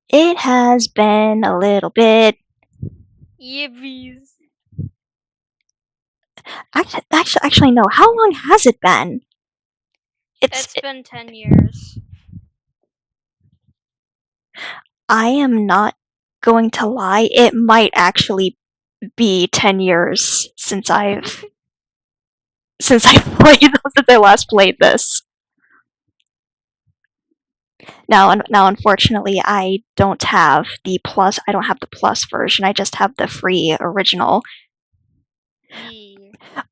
It has been a little bit. Yibbies. Actually, no. How long has it been? It's been 10 years. I am not going to lie. It might actually be 10 years since I last played this. Now, unfortunately, I don't have the plus. I don't have the plus version. I just have the free original. Yeah.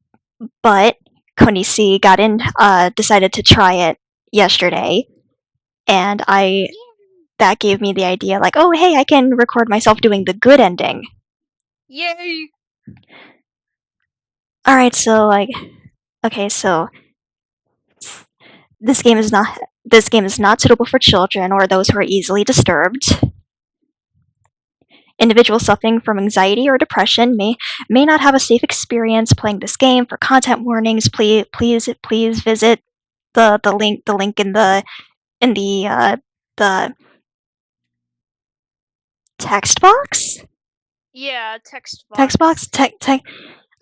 But Konisi decided to try it yesterday, and that gave me the idea, like, oh hey, I can record myself doing the good ending. Yay! Alright, so this game is not suitable for children or those who are easily disturbed. Individuals suffering from anxiety or depression may not have a safe experience playing this game. For content warnings, please visit the link in the the text box. Yeah, text box. Text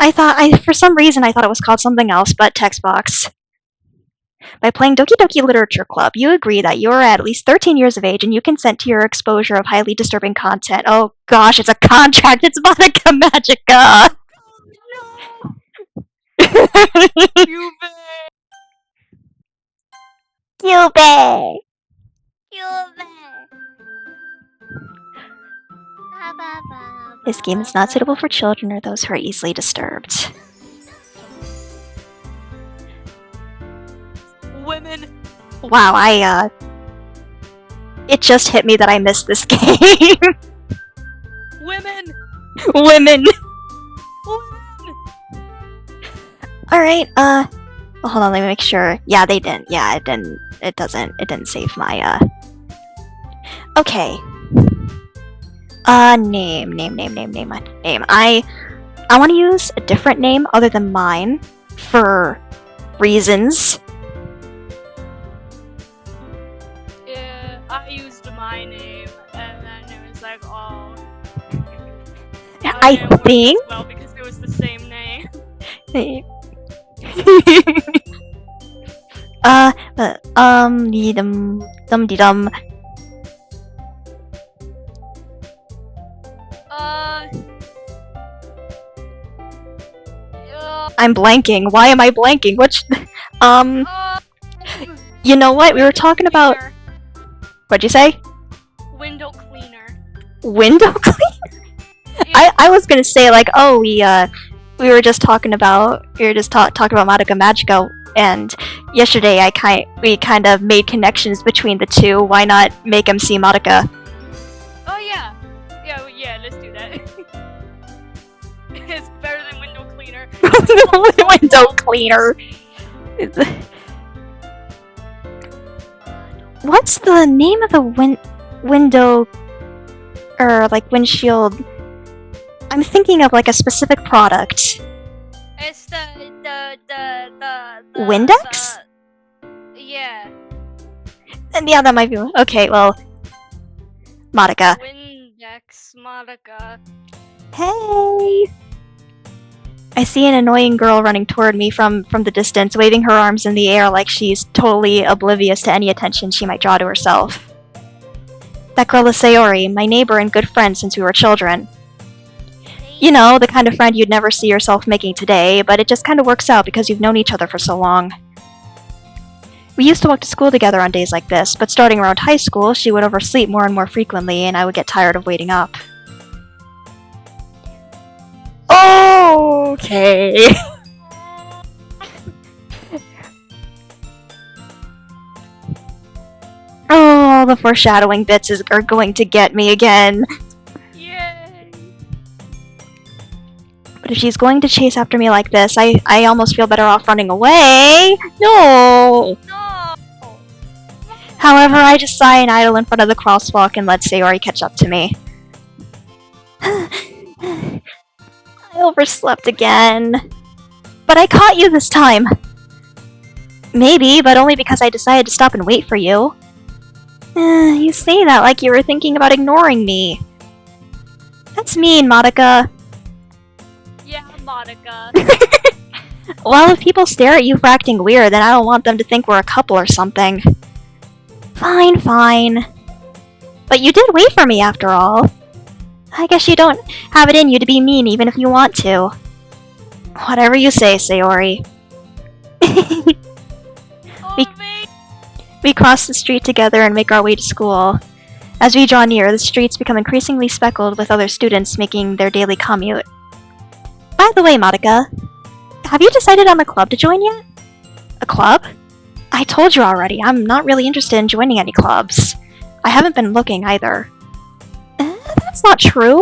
box. For some reason I thought it was called something else, but text box. By playing Doki Doki Literature Club, you agree that you are at least 13 years of age and you consent to your exposure of highly disturbing content. Oh gosh, it's a contract. It's Monica Magica. Cube! Cube. This game is not suitable for children or those who are easily disturbed. Women! Wow, it just hit me that I missed this game. Women! Women! Women! Alright, well, hold on, let me make sure. Yeah, they didn't. Yeah, it didn't save my, Okay. Name. I want to use a different name other than mine for reasons. Yeah, I used my name, and then it was like, oh. I think. Well, because it was the same name. Dum. I'm blanking. Why am I blanking? You know what? We were talking about. What'd you say? Window cleaner. Window cleaner? Yeah. I was gonna say, like, oh, we were just talking about Madoka Magica, and yesterday we kind of made connections between the two. Why not make MC Madoka? Oh yeah, let's do that. It's better than window cleaner. Window cleaner. What's the name of the window or like windshield? I'm thinking of like a specific product. It's the Windex? Yeah. And yeah, that might be okay. Well, Madoka. Windex Madoka. Hey. I see an annoying girl running toward me from the distance, waving her arms in the air like she's totally oblivious to any attention she might draw to herself. That girl is Sayori, my neighbor and good friend since we were children. You know, the kind of friend you'd never see yourself making today, but it just kind of works out because you've known each other for so long. We used to walk to school together on days like this, but starting around high school, she would oversleep more and more frequently, and I would get tired of waiting up. Okay. Oh, the foreshadowing bits are going to get me again. Yay! But if she's going to chase after me like this, I almost feel better off running away. No! However, I just sigh and idle in front of the crosswalk and let Sayori catch up to me. I overslept again. But I caught you this time. Maybe, but only because I decided to stop and wait for you. You say that like you were thinking about ignoring me. That's mean, Monica. Yeah, Monica. Well, if people stare at you for acting weird, then I don't want them to think we're a couple or something. Fine, fine. But you did wait for me after all. I guess you don't have it in you to be mean even if you want to. Whatever you say, Sayori. We cross the street together and make our way to school. As we draw near, the streets become increasingly speckled with other students making their daily commute. By the way, Monica, have you decided on a club to join yet? A club? I told you already, I'm not really interested in joining any clubs. I haven't been looking either. That's not true.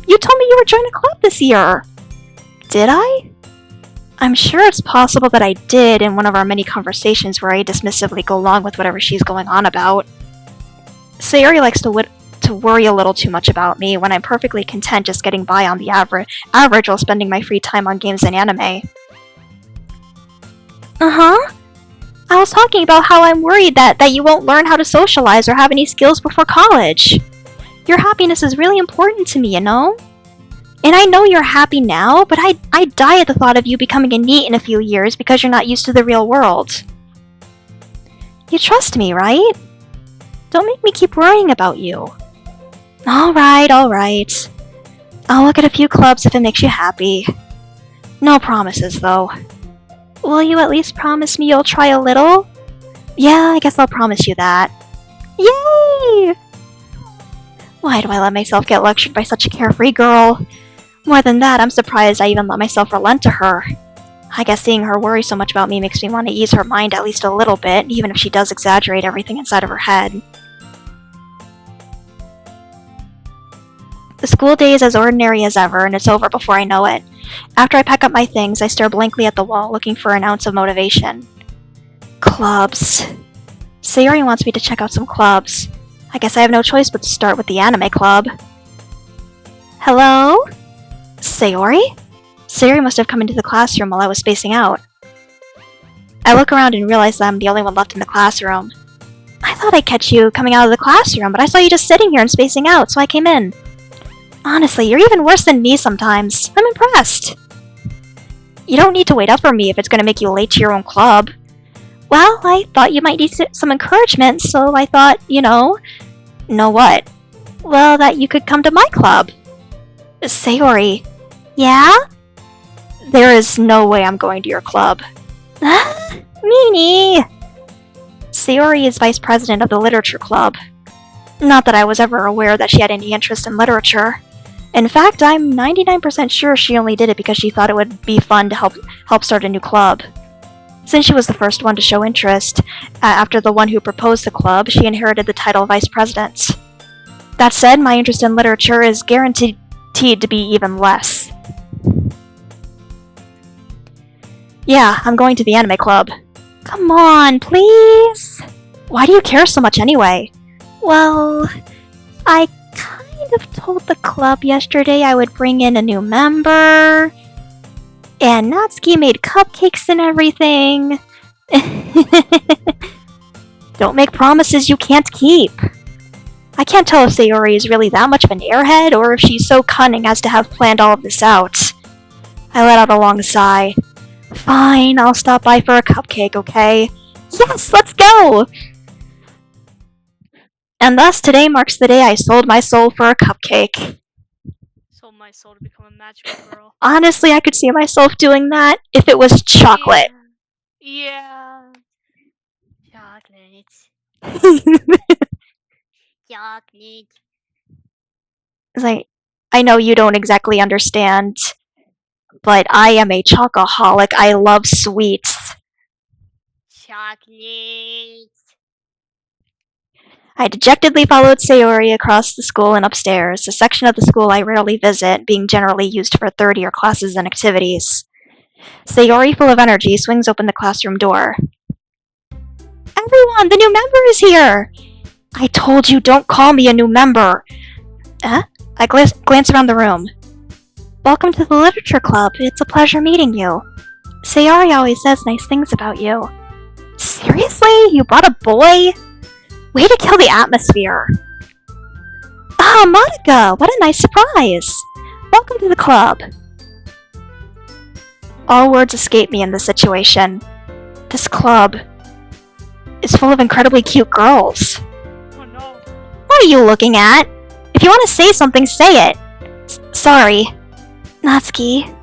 You told me you were joining a club this year. Did I? I'm sure it's possible that I did in one of our many conversations where I dismissively go along with whatever she's going on about. Sayori likes to worry a little too much about me when I'm perfectly content just getting by on the average while spending my free time on games and anime. Uh-huh. I was talking about how I'm worried that you won't learn how to socialize or have any skills before college. Your happiness is really important to me, you know? And I know you're happy now, but I die at the thought of you becoming a NEET in a few years because you're not used to the real world. You trust me, right? Don't make me keep worrying about you. Alright. I'll look at a few clubs if it makes you happy. No promises, though. Will you at least promise me you'll try a little? Yeah, I guess I'll promise you that. Yay! Why do I let myself get lectured by such a carefree girl? More than that, I'm surprised I even let myself relent to her. I guess seeing her worry so much about me makes me want to ease her mind at least a little bit, even if she does exaggerate everything inside of her head. The school day is as ordinary as ever, and it's over before I know it. After I pack up my things, I stare blankly at the wall, looking for an ounce of motivation. Clubs. Sayori wants me to check out some clubs. I guess I have no choice but to start with the anime club. Hello? Sayori? Sayori must have come into the classroom while I was spacing out. I look around and realize that I'm the only one left in the classroom. I thought I'd catch you coming out of the classroom, but I saw you just sitting here and spacing out, so I came in. Honestly, you're even worse than me sometimes. I'm impressed. You don't need to wait up for me if it's going to make you late to your own club. Well, I thought you might need some encouragement, so I thought, Know what? Well, that you could come to my club. Sayori. Yeah? There is no way I'm going to your club. Meanie! Sayori is vice president of the literature club. Not that I was ever aware that she had any interest in literature. In fact, I'm 99% sure she only did it because she thought it would be fun to help start a new club. Since she was the first one to show interest, after the one who proposed the club, she inherited the title vice president. That said, my interest in literature is guaranteed to be even less. Yeah, I'm going to the anime club. Come on, please? Why do you care so much anyway? Well, I kind of told the club yesterday I would bring in a new member, and Natsuki made cupcakes and everything. Don't make promises you can't keep. I can't tell if Sayori is really that much of an airhead, or if she's so cunning as to have planned all of this out. I let out a long sigh. Fine, I'll stop by for a cupcake, okay? Yes, let's go! And thus, today marks the day I sold my soul for a cupcake. Sold my soul to become a magical girl. Honestly, I could see myself doing that if it was chocolate. Yeah. Chocolate. Chocolate. It's like, I know you don't exactly understand, but I am a chocoholic. I love sweets. Chocolate. I dejectedly followed Sayori across the school and upstairs, a section of the school I rarely visit, being generally used for third-year classes and activities. Sayori, full of energy, swings open the classroom door. Everyone, the new member is here! I told you, don't call me a new member! I glance around the room. Welcome to the literature club. It's a pleasure meeting you. Sayori always says nice things about you. Seriously? You brought a boy? Way to kill the atmosphere! Ah, Monica! What a nice surprise! Welcome to the club! All words escape me in this situation. This club is full of incredibly cute girls. Oh no. What are you looking at? If you want to say something, say it! Sorry. Natsuki.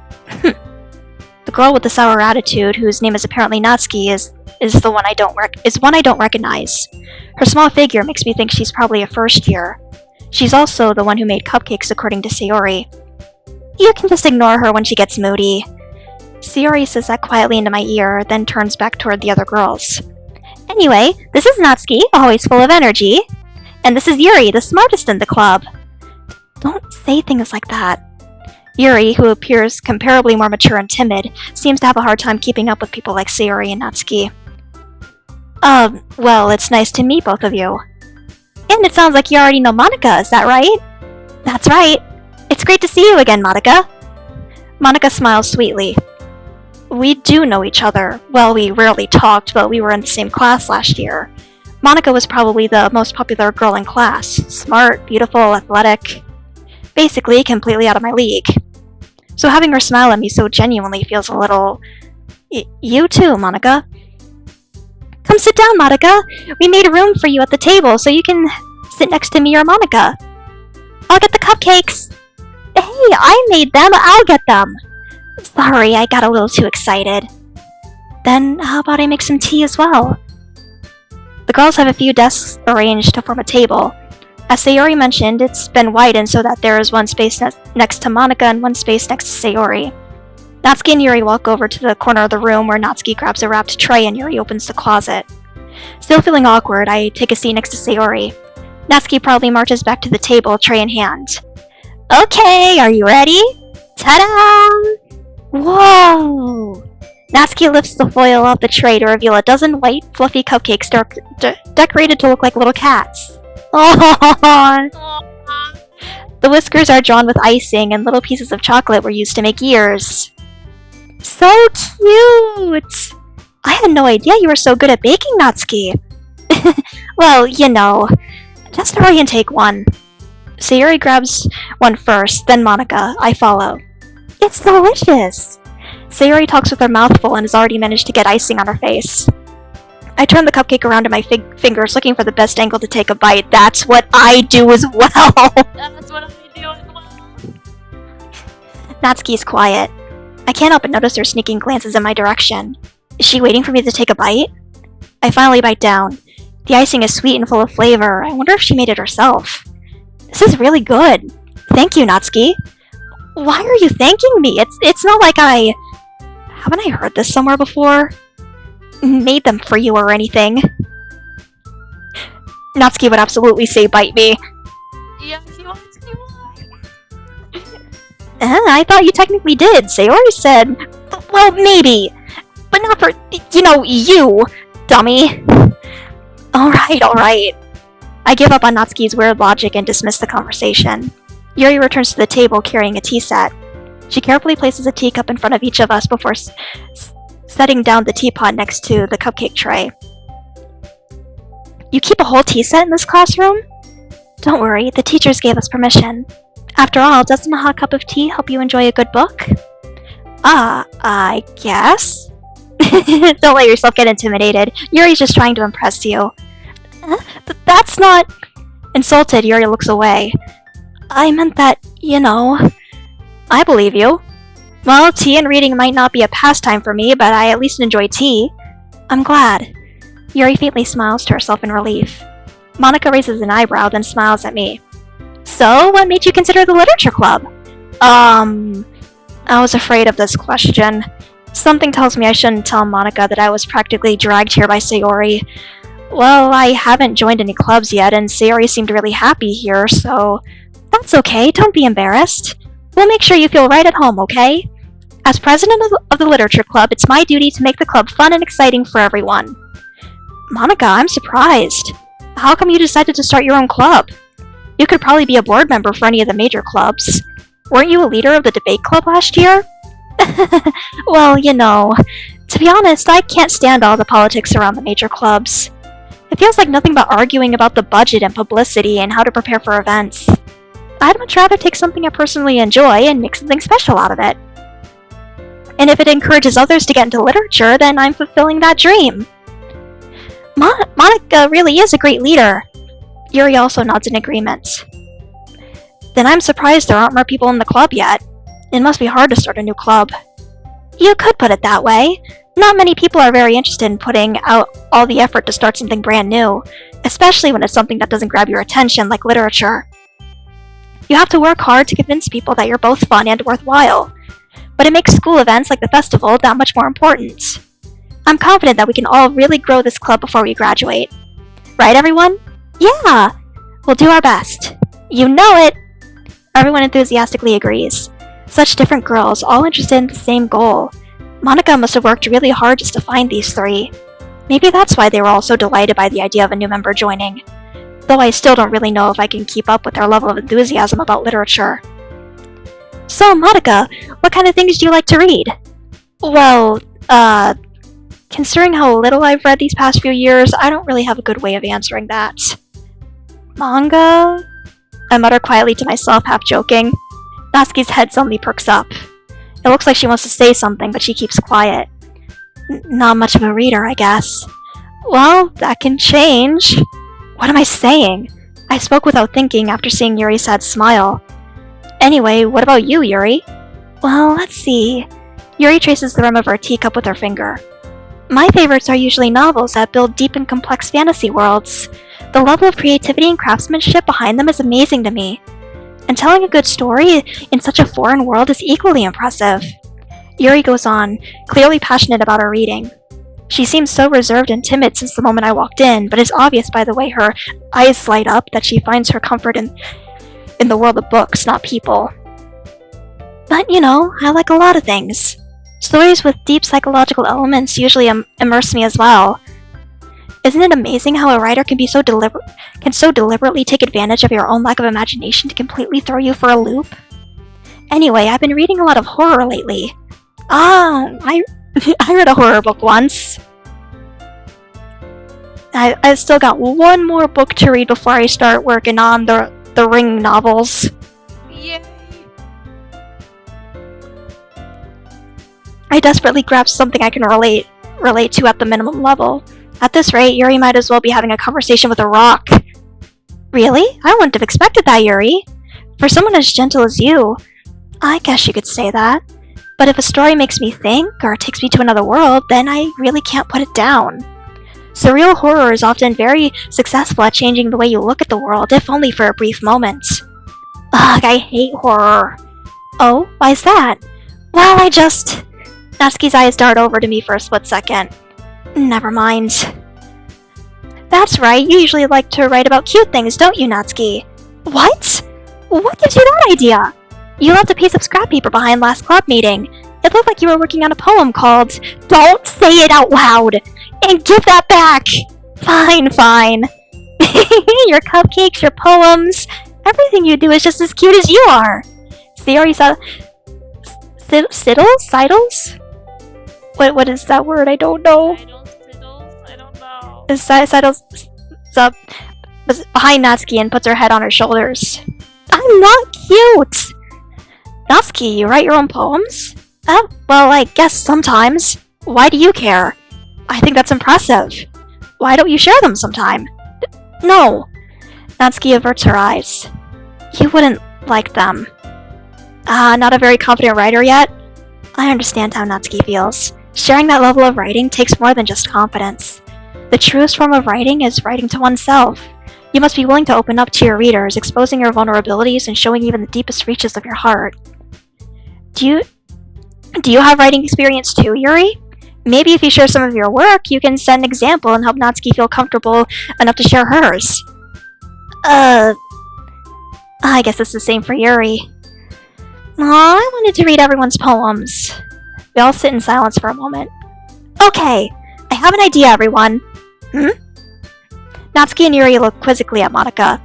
The girl with the sour attitude, whose name is apparently Natsuki, is one I don't recognize. Her small figure makes me think she's probably a first year. She's also the one who made cupcakes, according to Sayori. You can just ignore her when she gets moody. Sayori says that quietly into my ear, then turns back toward the other girls. Anyway, this is Natsuki, always full of energy. And this is Yuri, the smartest in the club. Don't say things like that. Yuri, who appears comparably more mature and timid, seems to have a hard time keeping up with people like Sayori and Natsuki. Well, it's nice to meet both of you. And it sounds like you already know Monica, is that right? That's right. It's great to see you again, Monica. Monica smiles sweetly. We do know each other. Well, we rarely talked, but we were in the same class last year. Monica was probably the most popular girl in class. Smart, beautiful, athletic. Basically, completely out of my league. So having her smile at me so genuinely feels a little... You too, Monica. Come sit down, Monica. We made room for you at the table, so you can sit next to me or Monica. I'll get the cupcakes. Hey, I made them. I'll get them. Sorry, I got a little too excited. Then how about I make some tea as well? The girls have a few desks arranged to form a table. As Sayori mentioned, it's been widened so that there is one space next to Monica and one space next to Sayori. Natsuki and Yuri walk over to the corner of the room where Natsuki grabs a wrapped tray and Yuri opens the closet. Still feeling awkward, I take a seat next to Sayori. Natsuki proudly marches back to the table, tray in hand. Okay, are you ready? Ta-da! Whoa! Natsuki lifts the foil off the tray to reveal a dozen white, fluffy cupcakes decorated to look like little cats. Aww. The whiskers are drawn with icing, and little pieces of chocolate were used to make ears. So cute! I had no idea you were so good at baking, Natsuki. Well, you know. Just hurry and take one. Sayori grabs one first, then Monica. I follow. It's delicious! Sayori talks with her mouth full and has already managed to get icing on her face. I turn the cupcake around in my fingers, looking for the best angle to take a bite. That's what I do as well! That's what I do as well. Natsuki's quiet. I can't help but notice her sneaking glances in my direction. Is she waiting for me to take a bite? I finally bite down. The icing is sweet and full of flavor. I wonder if she made it herself. This is really good. Thank you, Natsuki. Why are you thanking me? It's not like I... Haven't I heard this somewhere before? Made them for you or anything. Natsuki would absolutely say bite me. Yeah, she wants to. I thought you technically did. Sayori said... Well, maybe. But not for... you, dummy. Alright. I give up on Natsuki's weird logic and dismiss the conversation. Yuri returns to the table carrying a tea set. She carefully places a teacup in front of each of us before setting down the teapot next to the cupcake tray. You keep a whole tea set in this classroom? Don't worry, the teachers gave us permission. After all, doesn't a hot cup of tea help you enjoy a good book? I guess? Don't let yourself get intimidated. Yuri's just trying to impress you. That's not... Insulted, Yuri looks away. I meant that, I believe you. Well, tea and reading might not be a pastime for me, but I at least enjoy tea. I'm glad. Yuri faintly smiles to herself in relief. Monica raises an eyebrow, then smiles at me. So, what made you consider the literature club? I was afraid of this question. Something tells me I shouldn't tell Monica that I was practically dragged here by Sayori. Well, I haven't joined any clubs yet, and Sayori seemed really happy here, so... That's okay, don't be embarrassed. We'll make sure you feel right at home, okay? As president of the literature club, it's my duty to make the club fun and exciting for everyone. Monica, I'm surprised. How come you decided to start your own club? You could probably be a board member for any of the major clubs. Weren't you a leader of the debate club last year? Well, to be honest, I can't stand all the politics around the major clubs. It feels like nothing but arguing about the budget and publicity and how to prepare for events. I'd much rather take something I personally enjoy and make something special out of it. And if it encourages others to get into literature, then I'm fulfilling that dream. Monica really is a great leader. Yuri also nods in agreement. Then I'm surprised there aren't more people in the club yet. It must be hard to start a new club. You could put it that way. Not many people are very interested in putting out all the effort to start something brand new, especially when it's something that doesn't grab your attention like literature. You have to work hard to convince people that you're both fun and worthwhile, but it makes school events like the festival that much more important. I'm confident that we can all really grow this club before we graduate. Right, everyone? Yeah! We'll do our best. You know it! Everyone enthusiastically agrees. Such different girls, all interested in the same goal. Monica must have worked really hard just to find these three. Maybe that's why they were all so delighted by the idea of a new member joining. Though I still don't really know if I can keep up with their level of enthusiasm about literature. So, Monica, what kind of things do you like to read? Well, considering how little I've read these past few years, I don't really have a good way of answering that. Manga? I mutter quietly to myself, half joking. Natsuki's head suddenly perks up. It looks like she wants to say something, but she keeps quiet. Not much of a reader, I guess. Well, that can change. What am I saying? I spoke without thinking after seeing Yuri's sad smile. Anyway, what about you, Yuri? Well, let's see. Yuri traces the rim of her teacup with her finger. My favorites are usually novels that build deep and complex fantasy worlds. The level of creativity and craftsmanship behind them is amazing to me. And telling a good story in such a foreign world is equally impressive. Yuri goes on, clearly passionate about her reading. She seems so reserved and timid since the moment I walked in, but it's obvious by the way her eyes light up that she finds her comfort in the world of books, not people. But, you know, I like a lot of things. Stories with deep psychological elements usually immerse me as well. Isn't it amazing how a writer can so deliberately take advantage of your own lack of imagination to completely throw you for a loop? Anyway, I've been reading a lot of horror lately. I read a horror book once. I've still got one more book to read before I start working on the Ring novels. Yay! I desperately grasped something I can relate to at the minimum level. At this rate, Yuri might as well be having a conversation with a rock. Really? I wouldn't have expected that, Yuri. For someone as gentle as you, I guess you could say that. But if a story makes me think, or takes me to another world, then I really can't put it down. Surreal horror is often very successful at changing the way you look at the world, if only for a brief moment. Ugh, I hate horror. Oh, why's that? Well, Natsuki's eyes dart over to me for a split second. Never mind. That's right, you usually like to write about cute things, don't you, Natsuki? What? What gives you that idea? You left a piece of scrap paper behind last club meeting. It looked like you were working on a poem called Don't Say It Out Loud! And give that back! Fine. Your cupcakes, your poems, everything you do is just as cute as you are. Sayori Sidles? What is that word? I don't know. I don't know. Sidles up behind Natsuki and puts her head on her shoulders. I'm not cute! Natsuki, you write your own poems? Oh, well, I guess sometimes. Why do you care? I think that's impressive. Why don't you share them sometime? No. Natsuki averts her eyes. You wouldn't like them. Not a very confident writer yet? I understand how Natsuki feels. Sharing that level of writing takes more than just confidence. The truest form of writing is writing to oneself. You must be willing to open up to your readers, exposing your vulnerabilities and showing even the deepest reaches of your heart. Do you have writing experience too, Yuri? Maybe if you share some of your work, you can set an example and help Natsuki feel comfortable enough to share hers. I guess it's the same for Yuri. Aw, I wanted to read everyone's poems. We all sit in silence for a moment. Okay, I have an idea, everyone. Natsuki and Yuri look quizzically at Monica.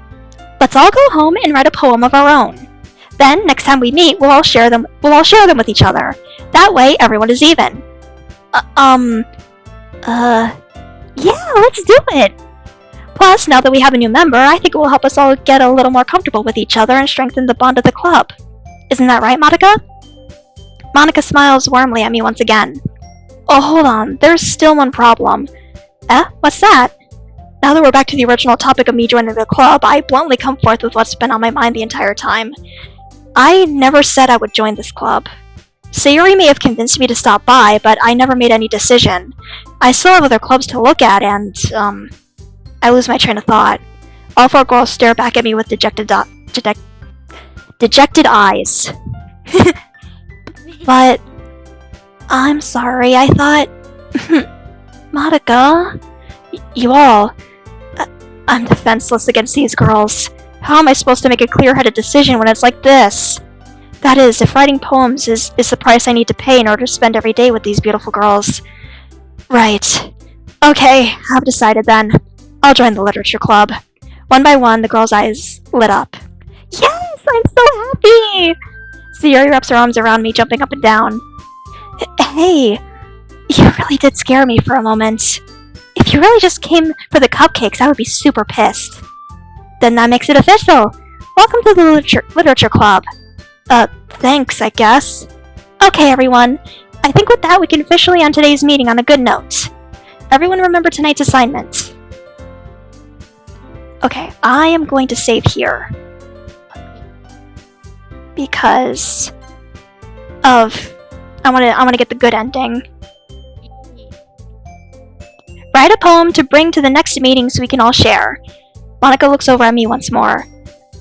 Let's all go home and write a poem of our own. Then, next time we meet, we'll all share them with each other. That way, everyone is even. Yeah, let's do it! Plus, now that we have a new member, I think it will help us all get a little more comfortable with each other and strengthen the bond of the club. Isn't that right, Monica? Monica smiles warmly at me once again. Oh, hold on. There's still one problem. What's that? Now that we're back to the original topic of me joining the club, I bluntly come forth with what's been on my mind the entire time. I never said I would join this club. Sayuri may have convinced me to stop by, but I never made any decision. I still have other clubs to look at, and, I lose my train of thought. All four girls stare back at me with dejected eyes. But, I'm sorry, I thought... Monica... You all... I'm defenseless against these girls. How am I supposed to make a clear-headed decision when it's like this? That is, if writing poems is the price I need to pay in order to spend every day with these beautiful girls. Right. Okay, I've decided then. I'll join the literature club. One by one, the girls' eyes lit up. Yes! I'm so happy! Sayuri wraps her arms around me, jumping up and down. Hey, you really did scare me for a moment. If you really just came for the cupcakes, I would be super pissed. Then that makes it official. Welcome to the literature club. Thanks, I guess. Okay, everyone. I think with that, we can officially end today's meeting on a good note. Everyone remember tonight's assignment. Okay, I am going to save here. Because of... I want to get the good ending. Write a poem to bring to the next meeting so we can all share. Monica looks over at me once more.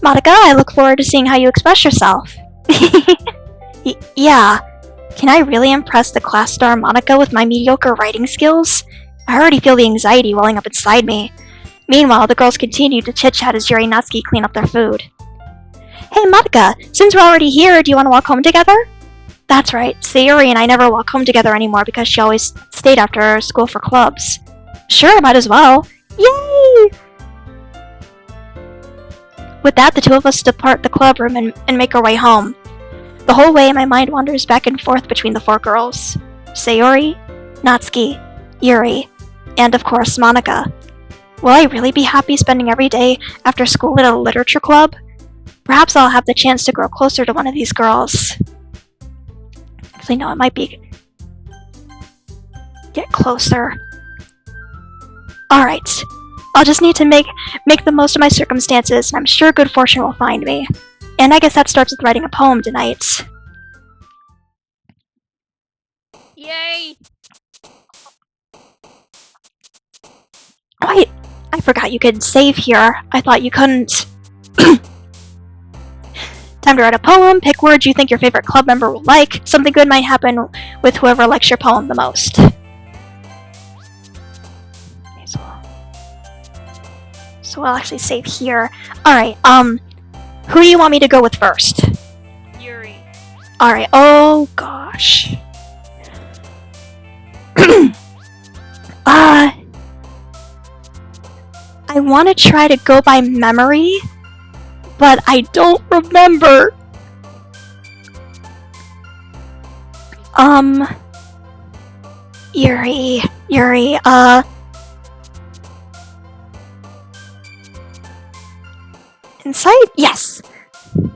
Monica, I look forward to seeing how you express yourself. Yeah. Can I really impress the class star Monica with my mediocre writing skills? I already feel the anxiety welling up inside me. Meanwhile, the girls continue to chit-chat as Yuri and Natsuki clean up their food. Hey Monica, since we're already here, do you want to walk home together? That's right, Sayuri and I never walk home together anymore because she always stayed after school for clubs. Sure, might as well. Yay! With that, the two of us depart the club room and make our way home. The whole way, my mind wanders back and forth between the four girls. Sayuri, Natsuki, Yuri, and of course, Monica. Will I really be happy spending every day after school at a literature club? Perhaps I'll have the chance to grow closer to one of these girls. Actually, no, it might be... get closer. Alright. I'll just need to make the most of my circumstances, and I'm sure good fortune will find me. And I guess that starts with writing a poem tonight. Yay! Wait, I forgot you could save here. I thought you couldn't. Time to write a poem. Pick words you think your favorite club member will like. Something good might happen with whoever likes your poem the most. Okay, so I'll actually save here. Alright, who do you want me to go with first? Yuri. Alright, oh gosh. I want to try to go by memory, but I don't remember. Yuri, Inside? Yes! The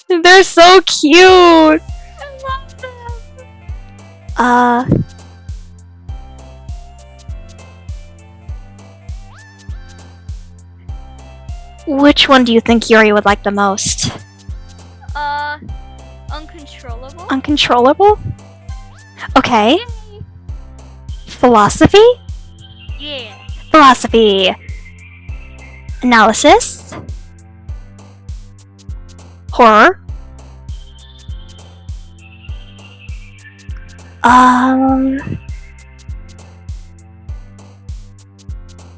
Bouncies! They're so cute! I love them! Which one do you think Yuri would like the most? Uncontrollable? Uncontrollable? Okay. Yay. Philosophy? Yeah. Philosophy. Analysis. Horror.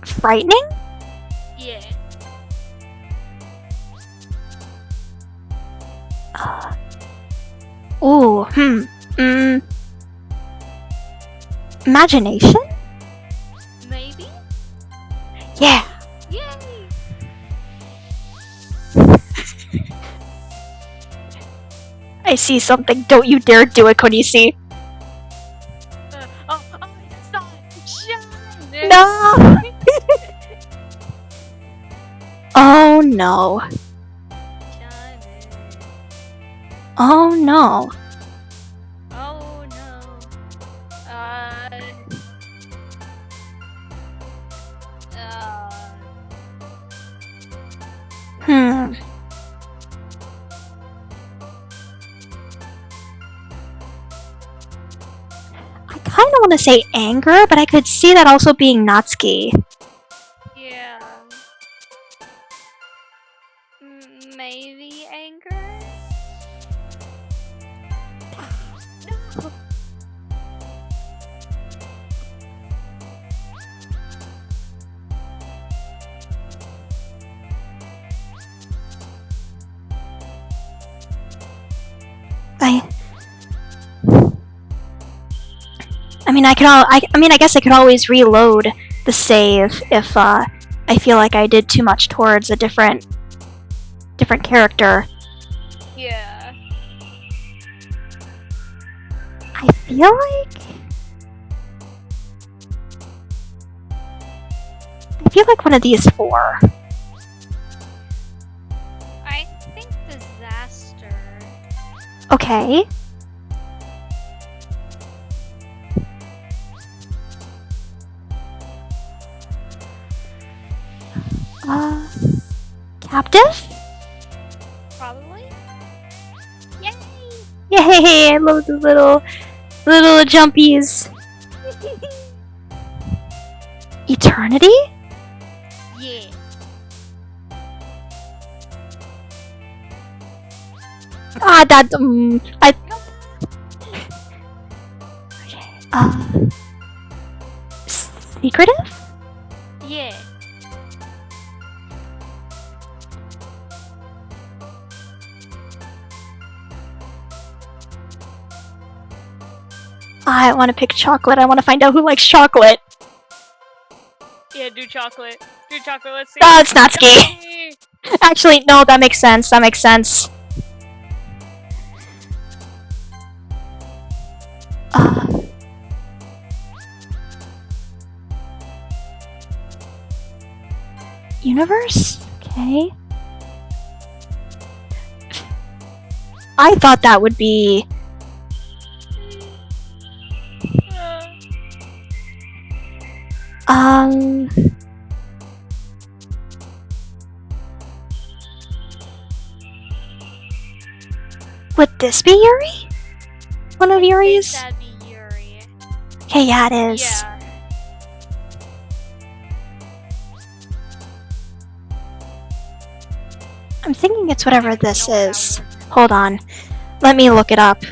Frightening? Yeah. Imagination? Maybe? Yeah. Yay! I see something. Don't you dare do it, Konisi. It's not. Shut No! Oh no. Oh no. Oh no. Hmm. I kind of want to say anger, but I could see that also being Natsuki. Yeah. Maybe anger? No. I guess I could always reload the save if I feel like I did too much towards a different character. Yeah. I feel like one of these four. I think disaster. Okay. Captive? Probably. Yay! Yay! I love the little jumpies. Eternity? Yeah. Ah, that secretive? Yeah. I want to pick chocolate. I want to find out who likes chocolate. Yeah, do chocolate. Do chocolate, let's see. Oh, it's Natsuki. Actually, no, that makes sense. That makes sense. Universe? Okay. I thought that would be... Would this be Yuri? One of Yuri's? That'd be Yuri. Okay, yeah, it is. Yeah. I'm thinking it's whatever this is. Hold on. Let me look it up.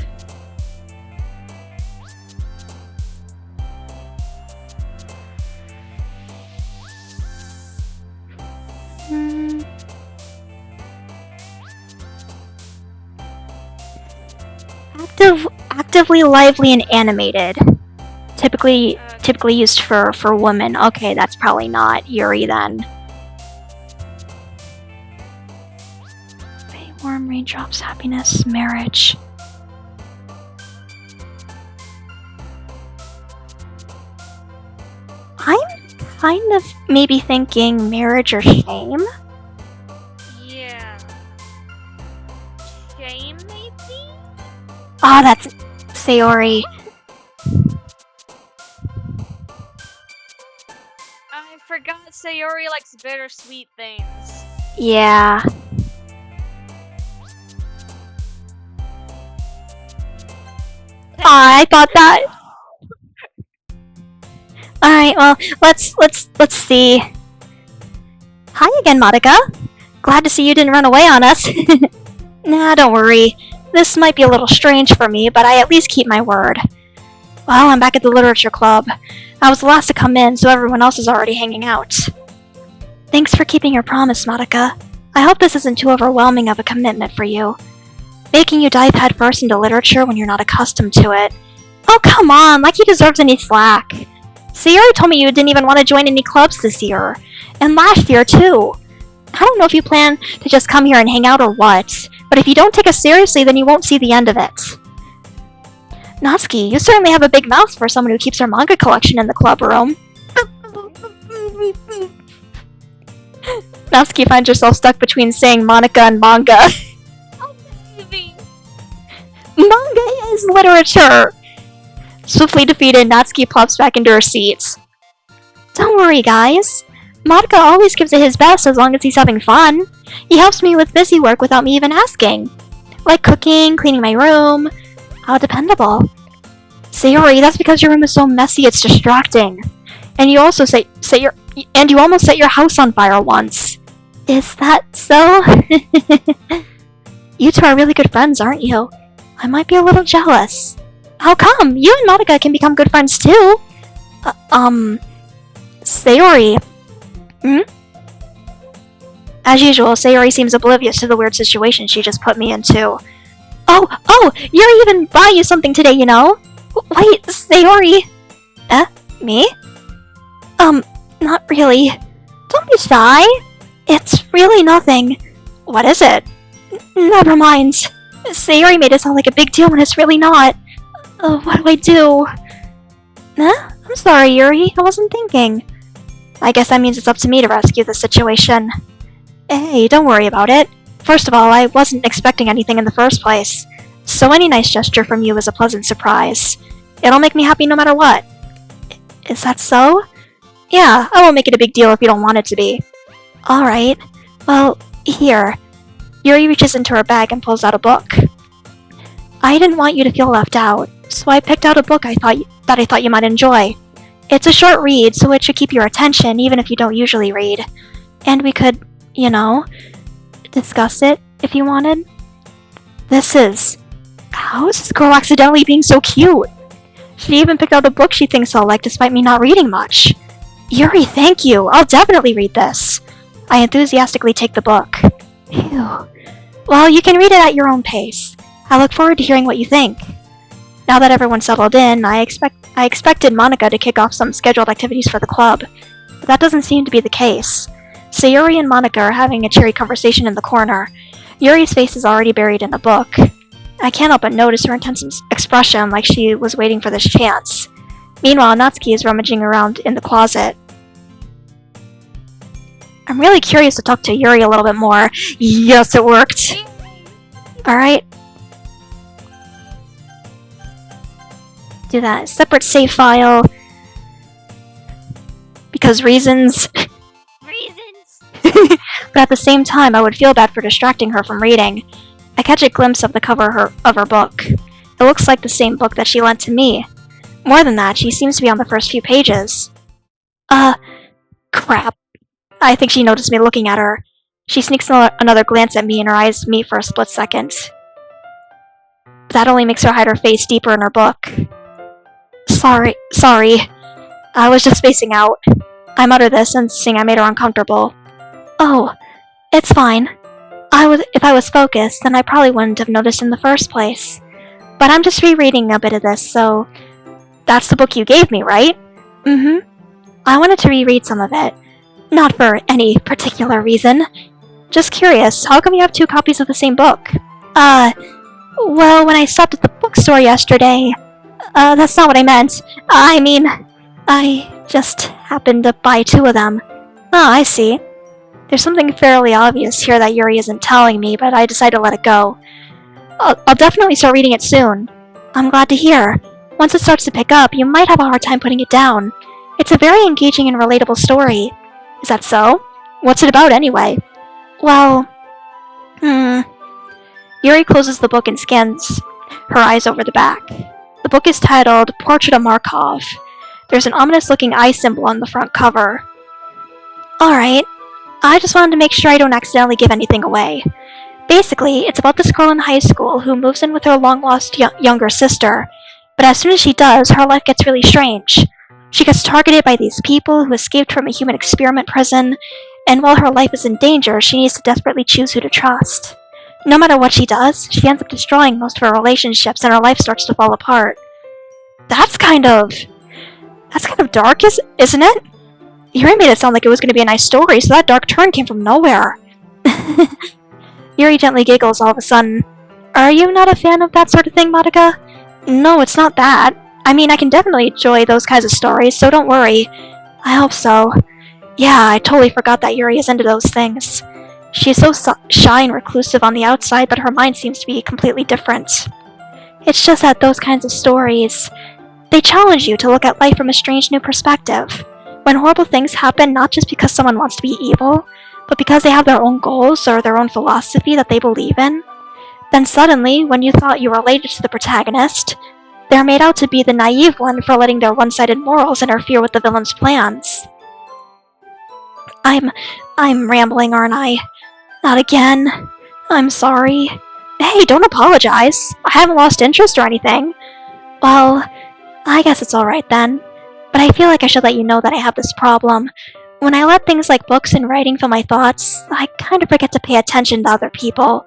Actively lively and animated. Typically used for women. Okay, that's probably not Yuri then. Warm raindrops, happiness, marriage. I'm kind of maybe thinking marriage or shame. Yeah. Shame, maybe? Ah, that's Sayori. I forgot Sayori likes bittersweet things. Yeah. I thought that. Alright, well, let's see. Hi again, Madoka. Glad to see you didn't run away on us. Nah, don't worry. This might be a little strange for me, but I at least keep my word. Well, I'm back at the literature club. I was the last to come in, so everyone else is already hanging out. Thanks for keeping your promise, Madoka. I hope this isn't too overwhelming of a commitment for you. Making you dive headfirst into literature when you're not accustomed to it. Oh, come on, like he deserves any slack. Sayori told me you didn't even want to join any clubs this year. And last year, too. I don't know if you plan to just come here and hang out or what, but if you don't take us seriously, then you won't see the end of it. Natsuki, you certainly have a big mouth for someone who keeps her manga collection in the club room. Natsuki finds herself stuck between saying Monica and manga. Oh, baby. Manga is literature! Swiftly defeated, Natsuki plops back into her seat. Don't worry, guys. Monica always gives it his best as long as he's having fun. He helps me with busy work without me even asking. Like cooking, cleaning my room. How dependable. Sayori, that's because your room is so messy it's distracting. And you also you almost set your house on fire once. Is that so? You two are really good friends, aren't you? I might be a little jealous. How come? You and Monica can become good friends too. Sayori. As usual, Sayori seems oblivious to the weird situation she just put me into. Oh, Yuri even bought you something today, you know? Wait, Sayori. Me? Not really. Don't be shy. It's really nothing. What is it? Never mind. Sayori made it sound like a big deal when it's really not. What do I do? I'm sorry, Yuri. I wasn't thinking. I guess that means it's up to me to rescue the situation. Hey, don't worry about it. First of all, I wasn't expecting anything in the first place. So any nice gesture from you is a pleasant surprise. It'll make me happy no matter what. Is that so? Yeah, I won't make it a big deal if you don't want it to be. Alright. Well, here. Yuri reaches into her bag and pulls out a book. I didn't want you to feel left out, so I picked out a book I thought you might enjoy. It's a short read, so it should keep your attention even if you don't usually read. And we could, discuss it if you wanted. How is this girl accidentally being so cute? She even picked out a book she thinks I'll like despite me not reading much. Yuri, thank you. I'll definitely read this. I enthusiastically take the book. Phew. Well, you can read it at your own pace. I look forward to hearing what you think. Now that everyone's settled in, I expected Monica to kick off some scheduled activities for the club, but that doesn't seem to be the case. Sayori and Monica are having a cheery conversation in the corner. Yuri's face is already buried in the book. I can't help but notice her intense expression, like she was waiting for this chance. Meanwhile, Natsuki is rummaging around in the closet. I'm really curious to talk to Yuri a little bit more. Yes, it worked. Alright. Do that. Separate save file. Because reasons. But at the same time, I would feel bad for distracting her from reading. I catch a glimpse of the cover of her book. It looks like the same book that she lent to me. More than that, she seems to be on the first few pages. Crap. I think she noticed me looking at her. She sneaks another glance at me and her eyes meet for a split second. That only makes her hide her face deeper in her book. Sorry. I was just spacing out. I mutter this, sensing I made her uncomfortable. Oh, it's fine. If I was focused, then I probably wouldn't have noticed in the first place. But I'm just rereading a bit of this, so... That's the book you gave me, right? Mm-hmm. I wanted to reread some of it. Not for any particular reason. Just curious, how come you have 2 copies of the same book? Well, when I stopped at the bookstore yesterday... that's not what I meant. I just happened to buy 2 of them. Oh, I see. There's something fairly obvious here that Yuri isn't telling me, but I decided to let it go. I'll definitely start reading it soon. I'm glad to hear. Once it starts to pick up, you might have a hard time putting it down. It's a very engaging and relatable story. Is that so? What's it about, anyway? Well... Yuri closes the book and scans her eyes over the back. The book is titled Portrait of Markov. There's an ominous-looking eye symbol on the front cover. Alright. I just wanted to make sure I don't accidentally give anything away. Basically, it's about this girl in high school who moves in with her long-lost younger sister, but as soon as she does, her life gets really strange. She gets targeted by these people who escaped from a human experiment prison, and while her life is in danger, she needs to desperately choose who to trust. No matter what she does, she ends up destroying most of her relationships and her life starts to fall apart. That's kind of dark, isn't it? Yuri made it sound like it was going to be a nice story, so that dark turn came from nowhere. Yuri gently giggles all of a sudden. Are you not a fan of that sort of thing, Monica? No, it's not that. I mean, I can definitely enjoy those kinds of stories, so don't worry. I hope so. Yeah, I totally forgot that Yuri is into those things. She's so shy and reclusive on the outside, but her mind seems to be completely different. It's just that those kinds of stories, they challenge you to look at life from a strange new perspective. When horrible things happen not just because someone wants to be evil, but because they have their own goals or their own philosophy that they believe in, then suddenly, when you thought you related to the protagonist, they're made out to be the naive one for letting their one-sided morals interfere with the villain's plans. I'm rambling, aren't I? Not again. I'm sorry. Hey, don't apologize. I haven't lost interest or anything. Well, I guess it's alright then. But I feel like I should let you know that I have this problem. When I let things like books and writing fill my thoughts, I kind of forget to pay attention to other people.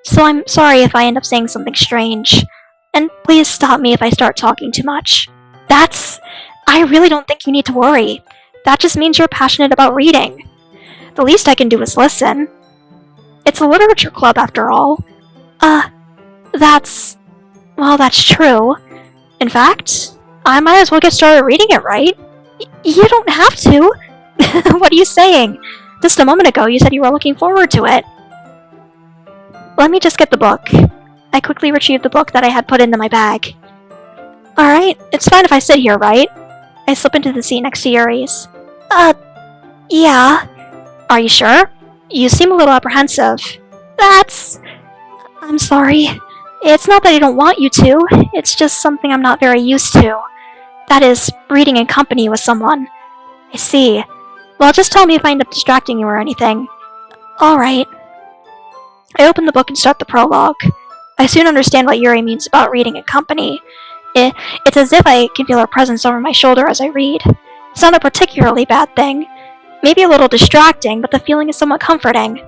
So I'm sorry if I end up saying something strange. And please stop me if I start talking too much. I really don't think you need to worry. That just means you're passionate about reading. The least I can do is listen. It's a literature club after all. That's true. In fact, I might as well get started reading it, right? You don't have to. What are you saying? Just a moment ago you said you were looking forward to it. Let me just get the book. I quickly retrieved the book that I had put into my bag. Alright, it's fine if I sit here, right? I slip into the seat next to Yuri's. Yeah. Are you sure? You seem a little apprehensive. I'm sorry. It's not that I don't want you to, it's just something I'm not very used to. That is, reading in company with someone. I see. Well, just tell me if I end up distracting you or anything. Alright. I open the book and start the prologue. I soon understand what Yuri means about reading in company. It's as if I can feel her presence over my shoulder as I read. It's not a particularly bad thing. Maybe a little distracting, but the feeling is somewhat comforting.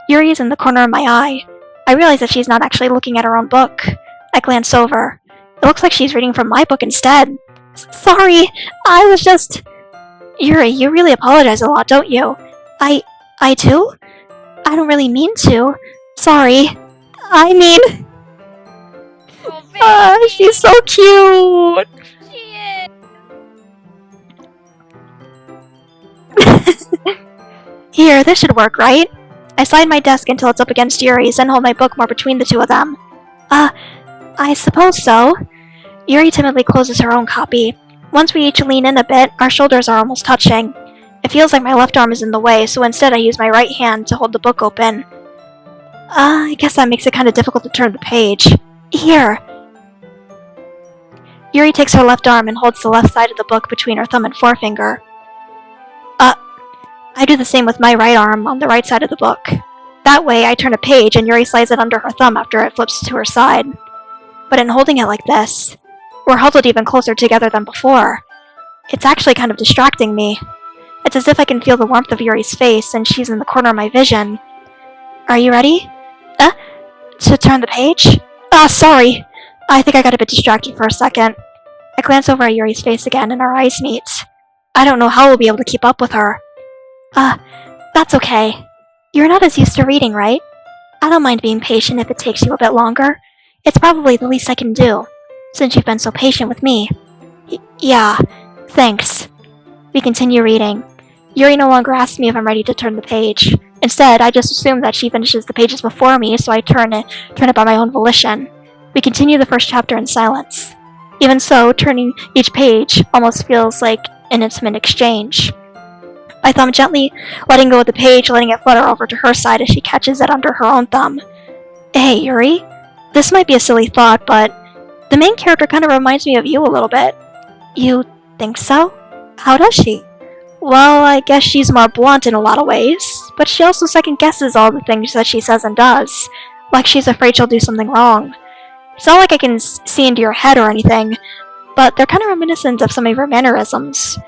Yuri is in the corner of my eye. I realize that she's not actually looking at her own book. I glance over. It looks like she's reading from my book instead. Sorry, I was just... Yuri, you really apologize a lot, don't you? I do? I don't really mean to. Sorry. I mean... Oh, she's so cute! She is. Here, this should work, right? I slide my desk until it's up against Yuri's and hold my book more between the two of them. I suppose so. Yuri timidly closes her own copy. Once we each lean in a bit, our shoulders are almost touching. It feels like my left arm is in the way, so instead I use my right hand to hold the book open. I guess that makes it kind of difficult to turn the page. Here. Yuri takes her left arm and holds the left side of the book between her thumb and forefinger. I do the same with my right arm on the right side of the book. That way, I turn a page and Yuri slides it under her thumb after it flips to her side. But in holding it like this, we're huddled even closer together than before. It's actually kind of distracting me. It's as if I can feel the warmth of Yuri's face and she's in the corner of my vision. Are you ready? To turn the page? Sorry. I think I got a bit distracted for a second. I glance over at Yuri's face again and our eyes meet. I don't know how we'll be able to keep up with her. That's okay. You're not as used to reading, right? I don't mind being patient if it takes you a bit longer. It's probably the least I can do, since you've been so patient with me. Yeah, thanks. We continue reading. Yuri no longer asks me if I'm ready to turn the page. Instead, I just assume that she finishes the pages before me, so I turn it by my own volition. We continue the first chapter in silence. Even so, turning each page almost feels like an intimate exchange. My thumb gently letting go of the page, letting it flutter over to her side as she catches it under her own thumb. Hey, Yuri. This might be a silly thought, but the main character kind of reminds me of you a little bit. You think so? How does she? Well, I guess she's more blunt in a lot of ways, but she also second-guesses all the things that she says and does, like she's afraid she'll do something wrong. It's not like I can see into your head or anything, but they're kind of reminiscent of some of your mannerisms.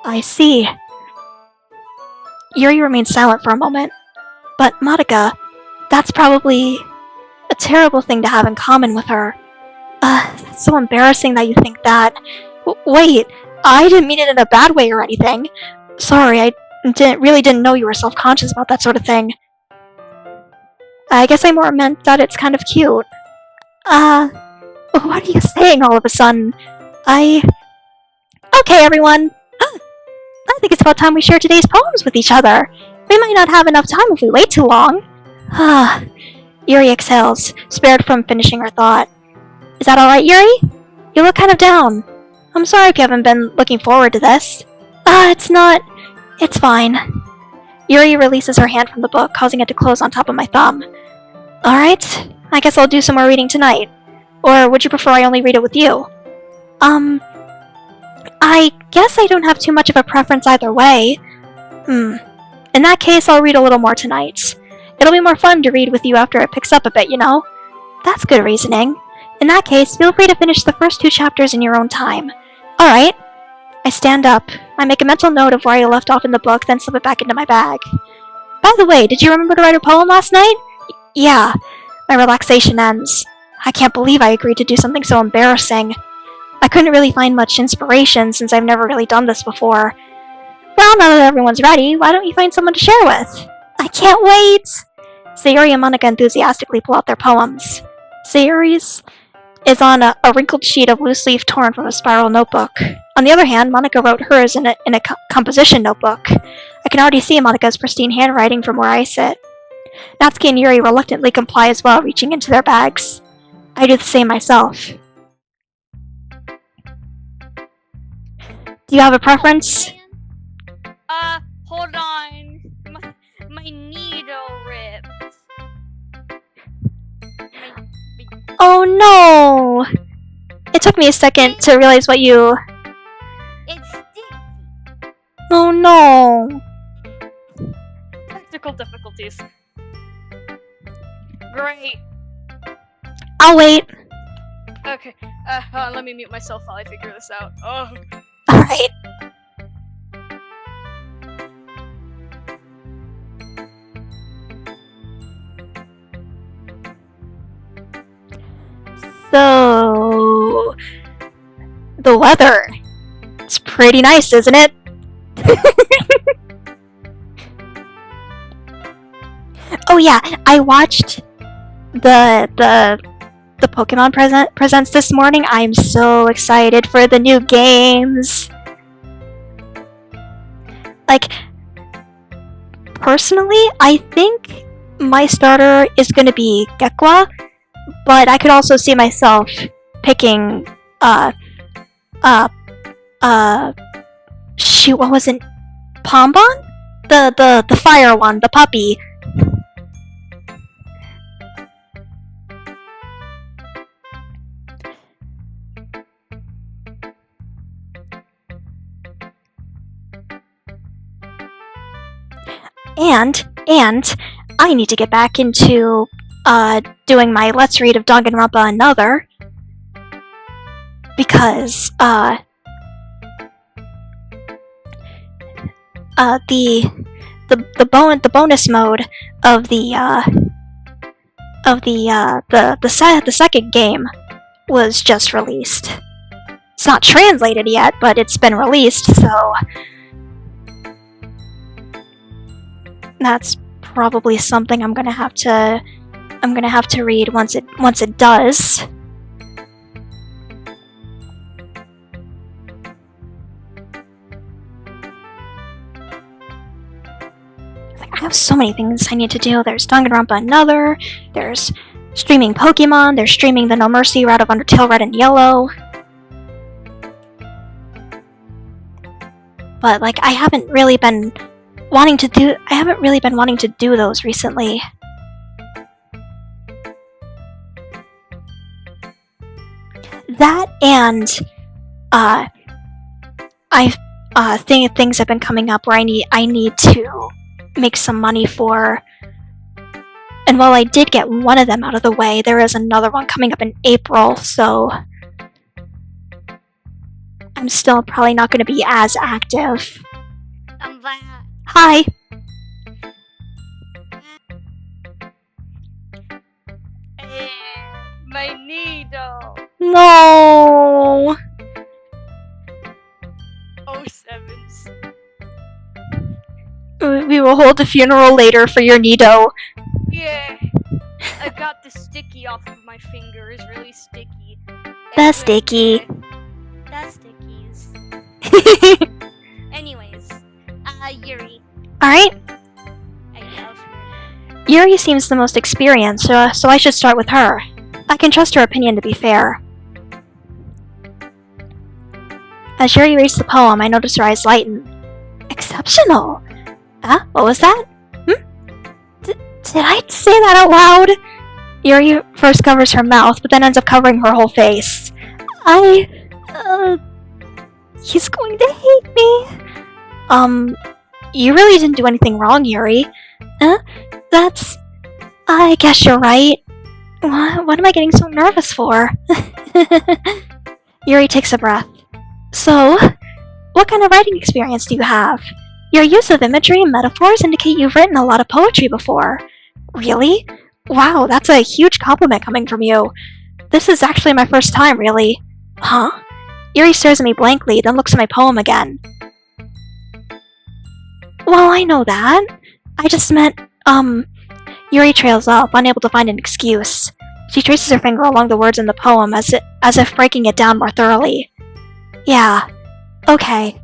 I see. Yuri remains silent for a moment. But, Madoka, that's probably a terrible thing to have in common with her. That's so embarrassing that you think that. Wait, I didn't mean it in a bad way or anything. Sorry, I really didn't know you were self-conscious about that sort of thing. I guess I more meant that it's kind of cute. What are you saying all of a sudden? Okay, everyone. I think it's about time we share today's poems with each other. We might not have enough time if we wait too long. Ah. Yuri exhales, spared from finishing her thought. Is that alright, Yuri? You look kind of down. I'm sorry if you haven't been looking forward to this. It's not. It's fine. Yuri releases her hand from the book, causing it to close on top of my thumb. Alright, I guess I'll do some more reading tonight. Or would you prefer I only read it with you? I guess I don't have too much of a preference either way. In that case, I'll read a little more tonight. It'll be more fun to read with you after it picks up a bit, you know? That's good reasoning. In that case, feel free to finish the first 2 chapters in your own time. Alright. I stand up. I make a mental note of where I left off in the book, then slip it back into my bag. By the way, did you remember to write a poem last night? Yeah. My relaxation ends. I can't believe I agreed to do something so embarrassing. I couldn't really find much inspiration since I've never really done this before. Well, now that everyone's ready, why don't you find someone to share with? I can't wait! Sayuri and Monica enthusiastically pull out their poems. Sayuri's is on a wrinkled sheet of loose leaf torn from a spiral notebook. On the other hand, Monica wrote hers in a composition notebook. I can already see Monica's pristine handwriting from where I sit. Natsuki and Yuri reluctantly comply as well, reaching into their bags. I do the same myself. Do you have a preference? Hold on. My needle ripped. Oh no! It took me a second to realize what you... It's sticky. Oh no! Technical difficulties. Great. I'll wait. Okay. Let me mute myself while I figure this out. Oh. Alright. So... the weather. It's pretty nice, isn't it? Oh yeah, I watched the Pokemon presents this morning. I'm so excited for the new games. Like, personally, I think my starter is gonna be Gekwa, but I could also see myself picking, shoot, what was it? Pombon? The fire one, the puppy. And I need to get back into doing my Let's Read of Danganronpa Another, because the bonus mode of the second game was just released. It's not translated yet, but it's been released, so that's probably something I'm gonna have to read once it does. I have so many things I need to do. There's Danganronpa Another, there's streaming Pokemon, there's streaming the No Mercy route of Undertale Red and Yellow. But like I haven't really been wanting to do those recently. That and things have been coming up where I need to make some money for. And while I did get one of them out of the way, there is another one coming up in April, so I'm still probably not going to be as active. I'm back. Hi. My needle. No. Oh, sevens. We will hold a funeral later for your Nido. Yeah. I got the sticky off of my finger. It's really sticky. The sticky. The stickies. Anyways, Yuri. Alright? I love her. Yuri seems the most experienced, so I should start with her. I can trust her opinion to be fair. As Yuri reads the poem, I notice her eyes lighten. Exceptional! Huh? What was that? Did I say that out loud? Yuri first covers her mouth, but then ends up covering her whole face. He's going to hate me. You really didn't do anything wrong, Yuri. I guess you're right. What am I getting so nervous for? Yuri takes a breath. So, what kind of writing experience do you have? Your use of imagery and metaphors indicate you've written a lot of poetry before. Really? Wow, that's a huge compliment coming from you. This is actually my first time, really. Huh? Yuri stares at me blankly, then looks at my poem again. Well, I know that. I just meant, Yuri trails off, unable to find an excuse. She traces her finger along the words in the poem as if breaking it down more thoroughly. Yeah. Okay.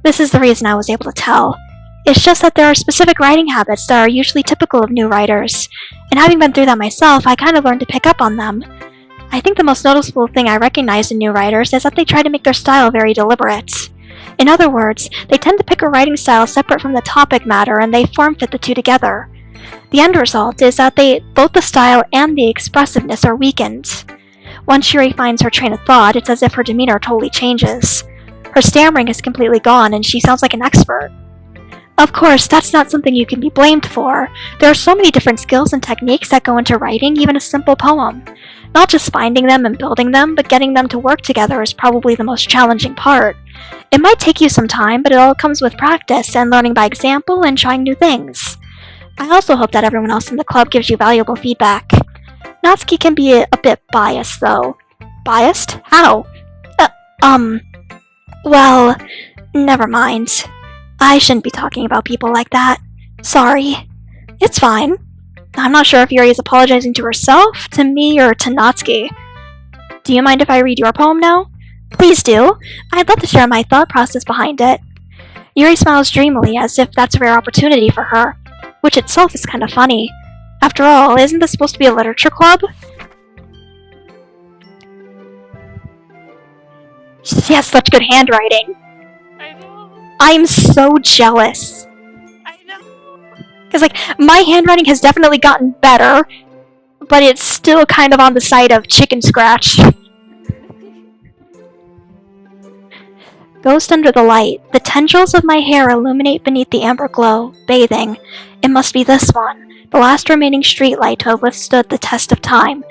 This is the reason I was able to tell. It's just that there are specific writing habits that are usually typical of new writers, and having been through that myself, I kind of learned to pick up on them. I think the most noticeable thing I recognize in new writers is that they try to make their style very deliberate. In other words, they tend to pick a writing style separate from the topic matter and they form-fit the two together. The end result is that both the style and the expressiveness are weakened. Once Yuri finds her train of thought, it's as if her demeanor totally changes. Her stammering is completely gone and she sounds like an expert. Of course, that's not something you can be blamed for. There are so many different skills and techniques that go into writing even a simple poem. Not just finding them and building them, but getting them to work together is probably the most challenging part. It might take you some time, but it all comes with practice and learning by example and trying new things. I also hope that everyone else in the club gives you valuable feedback. Natsuki can be a bit biased, though. Biased? How? Well, never mind. I shouldn't be talking about people like that. Sorry. It's fine. I'm not sure if Yuri is apologizing to herself, to me, or to Natsuki. Do you mind if I read your poem now? Please do. I'd love to share my thought process behind it. Yuri smiles dreamily as if that's a rare opportunity for her, which itself is kind of funny. After all, isn't this supposed to be a literature club? She has such good handwriting. I know. I'm so jealous. I know. Because, my handwriting has definitely gotten better, but it's still kind of on the side of chicken scratch. Ghost under the light. The tendrils of my hair illuminate beneath the amber glow, bathing. It must be this one, the last remaining streetlight to have withstood the test of time.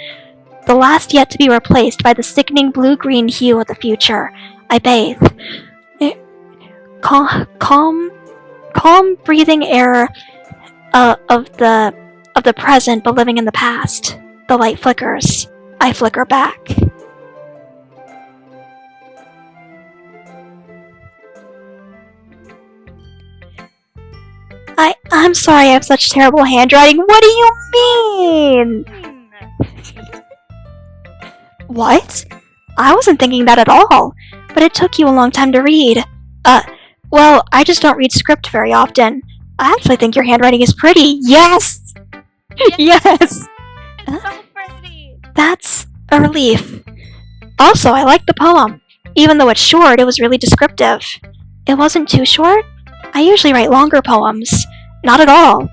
The last yet to be replaced by the sickening blue-green hue of the future. I bathe. Calm breathing air of the present, but living in the past. The light flickers. I flicker back. I'm sorry I have such terrible handwriting. What do you mean? What? I wasn't thinking that at all, but it took you a long time to read. Well, I just don't read script very often. I actually think your handwriting is pretty. Yes! Yes! It's so pretty. That's a relief. Also, I like the poem. Even though it's short, it was really descriptive. It wasn't too short? I usually write longer poems. Not at all.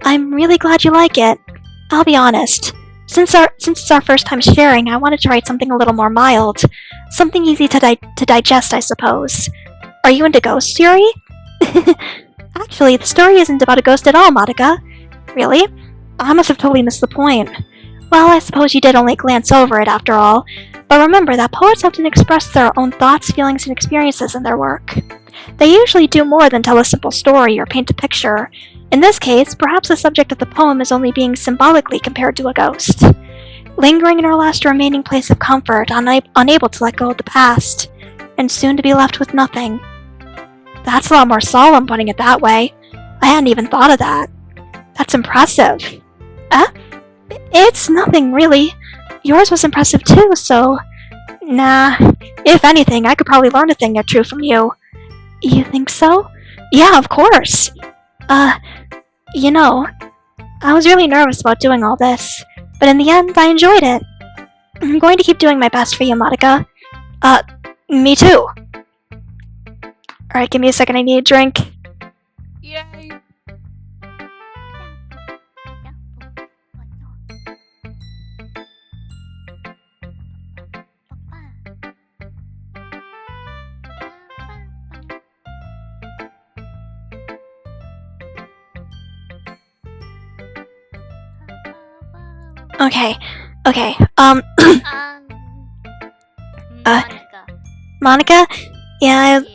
I'm really glad you like it. I'll be honest. Since it's our first time sharing, I wanted to write something a little more mild. Something easy to digest, I suppose. Are you into ghosts, Yuri? Actually, the story isn't about a ghost at all, Madoka. Really? I must have totally missed the point. Well, I suppose you did only glance over it after all. But remember that poets often express their own thoughts, feelings, and experiences in their work. They usually do more than tell a simple story or paint a picture. In this case, perhaps the subject of the poem is only being symbolically compared to a ghost. Lingering in her last remaining place of comfort, unable to let go of the past, and soon to be left with nothing. That's a lot more solemn, putting it that way. I hadn't even thought of that. That's impressive. It's nothing, really. Yours was impressive too, so... Nah. If anything, I could probably learn a thing or two from you. You think so? Yeah, of course. You know, I was really nervous about doing all this, but in the end, I enjoyed it. I'm going to keep doing my best for you, Monica. Me too. Alright, give me a second, I need a drink. Yay! Okay, Monica. Monica? Yeah, Yeah.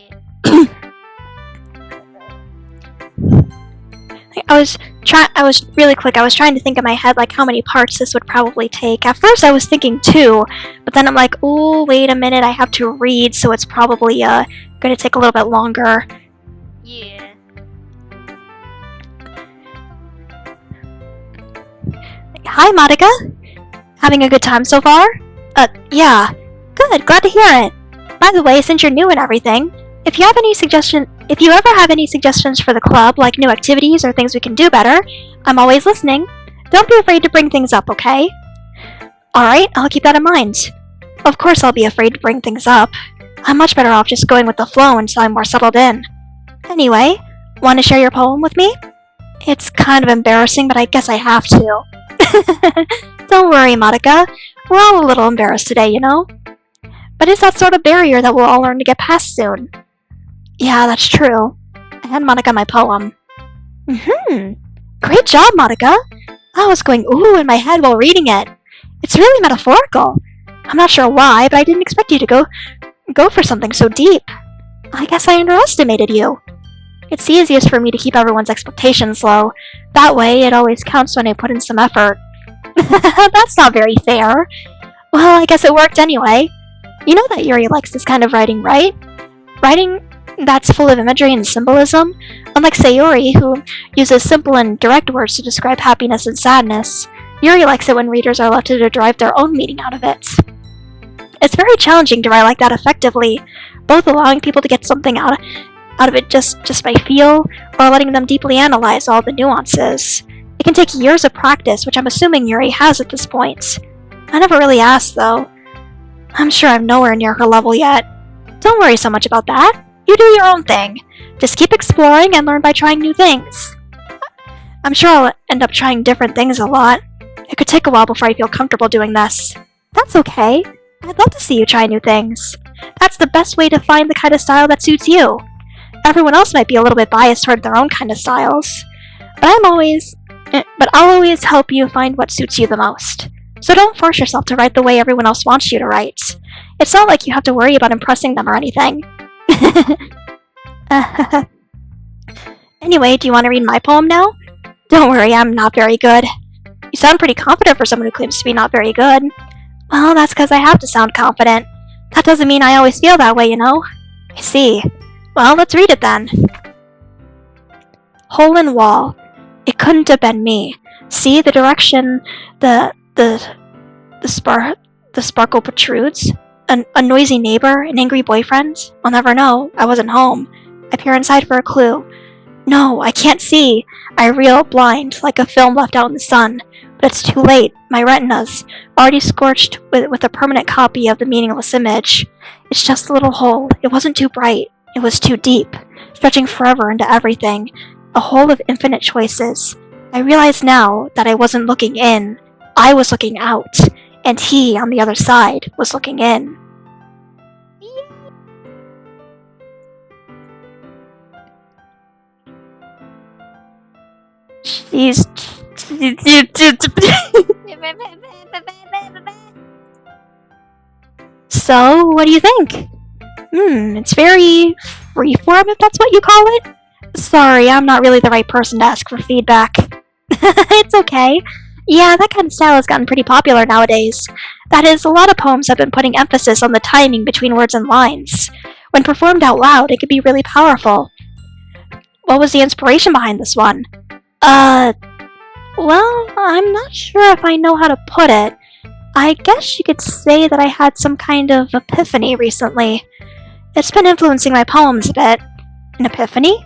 I was really quick, I was trying to think in my head, like, how many parts this would probably take. At first I was thinking 2, but then I'm like, oh, wait a minute, I have to read, so it's probably, gonna take a little bit longer. Yeah. Hi, Monica! Having a good time so far? Yeah. Good, glad to hear it. By the way, since you're new and everything, if you ever have any suggestions for the club, like new activities or things we can do better, I'm always listening. Don't be afraid to bring things up, okay? Alright, I'll keep that in mind. Of course I'll be afraid to bring things up. I'm much better off just going with the flow until I'm more settled in. Anyway, want to share your poem with me? It's kind of embarrassing, but I guess I have to. Don't worry, Monica. We're all a little embarrassed today, you know? But it's that sort of barrier that we'll all learn to get past soon. Yeah, that's true. I hand Monica my poem. Great job, Monica! I was going ooh in my head while reading it. It's really metaphorical. I'm not sure why, but I didn't expect you to go for something so deep. I guess I underestimated you. It's easiest for me to keep everyone's expectations low. That way, it always counts when I put in some effort. That's not very fair. Well, I guess it worked anyway. You know that Yuri likes this kind of writing, right? Writing that's full of imagery and symbolism, unlike Sayori, who uses simple and direct words to describe happiness and sadness. Yuri likes it when readers are left to derive their own meaning out of it. It's very challenging to write like that effectively, both allowing people to get something out of it just by feel, or letting them deeply analyze all the nuances. It can take years of practice, which I'm assuming Yuri has at this point. I never really asked, though. I'm sure I'm nowhere near her level yet. Don't worry so much about that. You do your own thing. Just keep exploring and learn by trying new things. I'm sure I'll end up trying different things a lot. It could take a while before I feel comfortable doing this. That's okay. I'd love to see you try new things. That's the best way to find the kind of style that suits you. Everyone else might be a little bit biased toward their own kind of styles. But I'll always help you find what suits you the most. So don't force yourself to write the way everyone else wants you to write. It's not like you have to worry about impressing them or anything. Anyway, do you want to read my poem now? Don't worry, I'm not very good. You sound pretty confident for someone who claims to be not very good. Well, that's because I have to sound confident. That doesn't mean I always feel that way, you know? I see. Well, let's read it then. Hole in wall. It couldn't have been me. See the direction the sparkle protrudes? A noisy neighbor? An angry boyfriend? I'll never know. I wasn't home. I peer inside for a clue. No, I can't see. I reel blind, like a film left out in the sun. But it's too late. My retina's already scorched with a permanent copy of the meaningless image. It's just a little hole. It wasn't too bright. It was too deep, stretching forever into everything. A hole of infinite choices. I realize now that I wasn't looking in. I was looking out. And he, on the other side, was looking in. She's... So, what do you think? It's very freeform, if that's what you call it. Sorry, I'm not really the right person to ask for feedback. It's okay. Yeah, that kind of style has gotten pretty popular nowadays. That is, a lot of poems have been putting emphasis on the timing between words and lines. When performed out loud, it can be really powerful. What was the inspiration behind this one? Well, I'm not sure if I know how to put it. I guess you could say that I had some kind of epiphany recently. It's been influencing my poems a bit. An epiphany?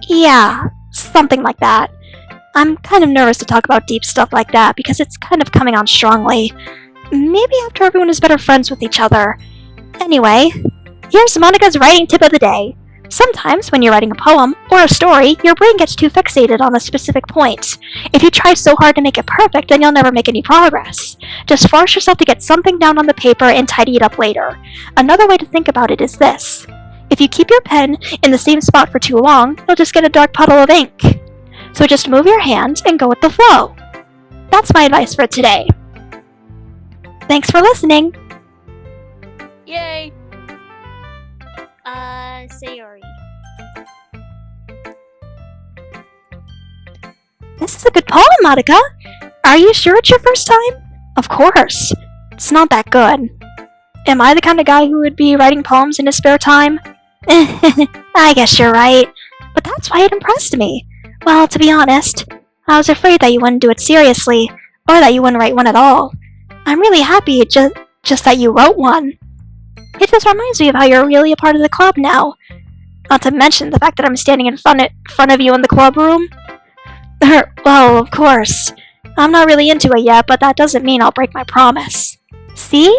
Yeah, something like that. I'm kind of nervous to talk about deep stuff like that because it's kind of coming on strongly. Maybe after everyone is better friends with each other. Anyway, here's Monica's writing tip of the day. Sometimes, when you're writing a poem or a story, your brain gets too fixated on a specific point. If you try so hard to make it perfect, then you'll never make any progress. Just force yourself to get something down on the paper and tidy it up later. Another way to think about it is this. If you keep your pen in the same spot for too long, you'll just get a dark puddle of ink. So just move your hand and go with the flow. That's my advice for today. Thanks for listening. Yay! Sayori. This is a good poem, Monica. Are you sure it's your first time? Of course. It's not that good. Am I the kind of guy who would be writing poems in his spare time? I guess you're right. But that's why it impressed me. Well, to be honest, I was afraid that you wouldn't do it seriously, or that you wouldn't write one at all. I'm really happy just that you wrote one. It just reminds me of how you're really a part of the club now. Not to mention the fact that I'm standing in front of you in the club room. Well, of course. I'm not really into it yet, but that doesn't mean I'll break my promise. See?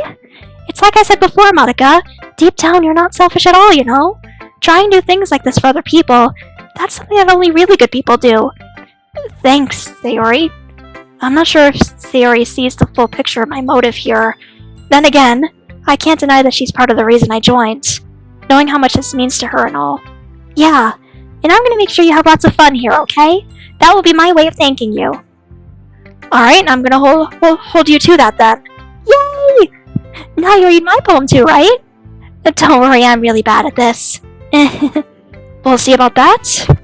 It's like I said before, Monica. Deep down, you're not selfish at all, you know? Trying to do things like this for other people, that's something that only really good people do. Thanks, Sayori. I'm not sure if Sayori sees the full picture of my motive here. Then again, I can't deny that she's part of the reason I joined, knowing how much this means to her and all. Yeah, and I'm gonna make sure you have lots of fun here, okay? That will be my way of thanking you. Alright, I'm gonna hold you to that then. Yay! Now you read my poem too, right? Don't worry, I'm really bad at this. We'll see about that.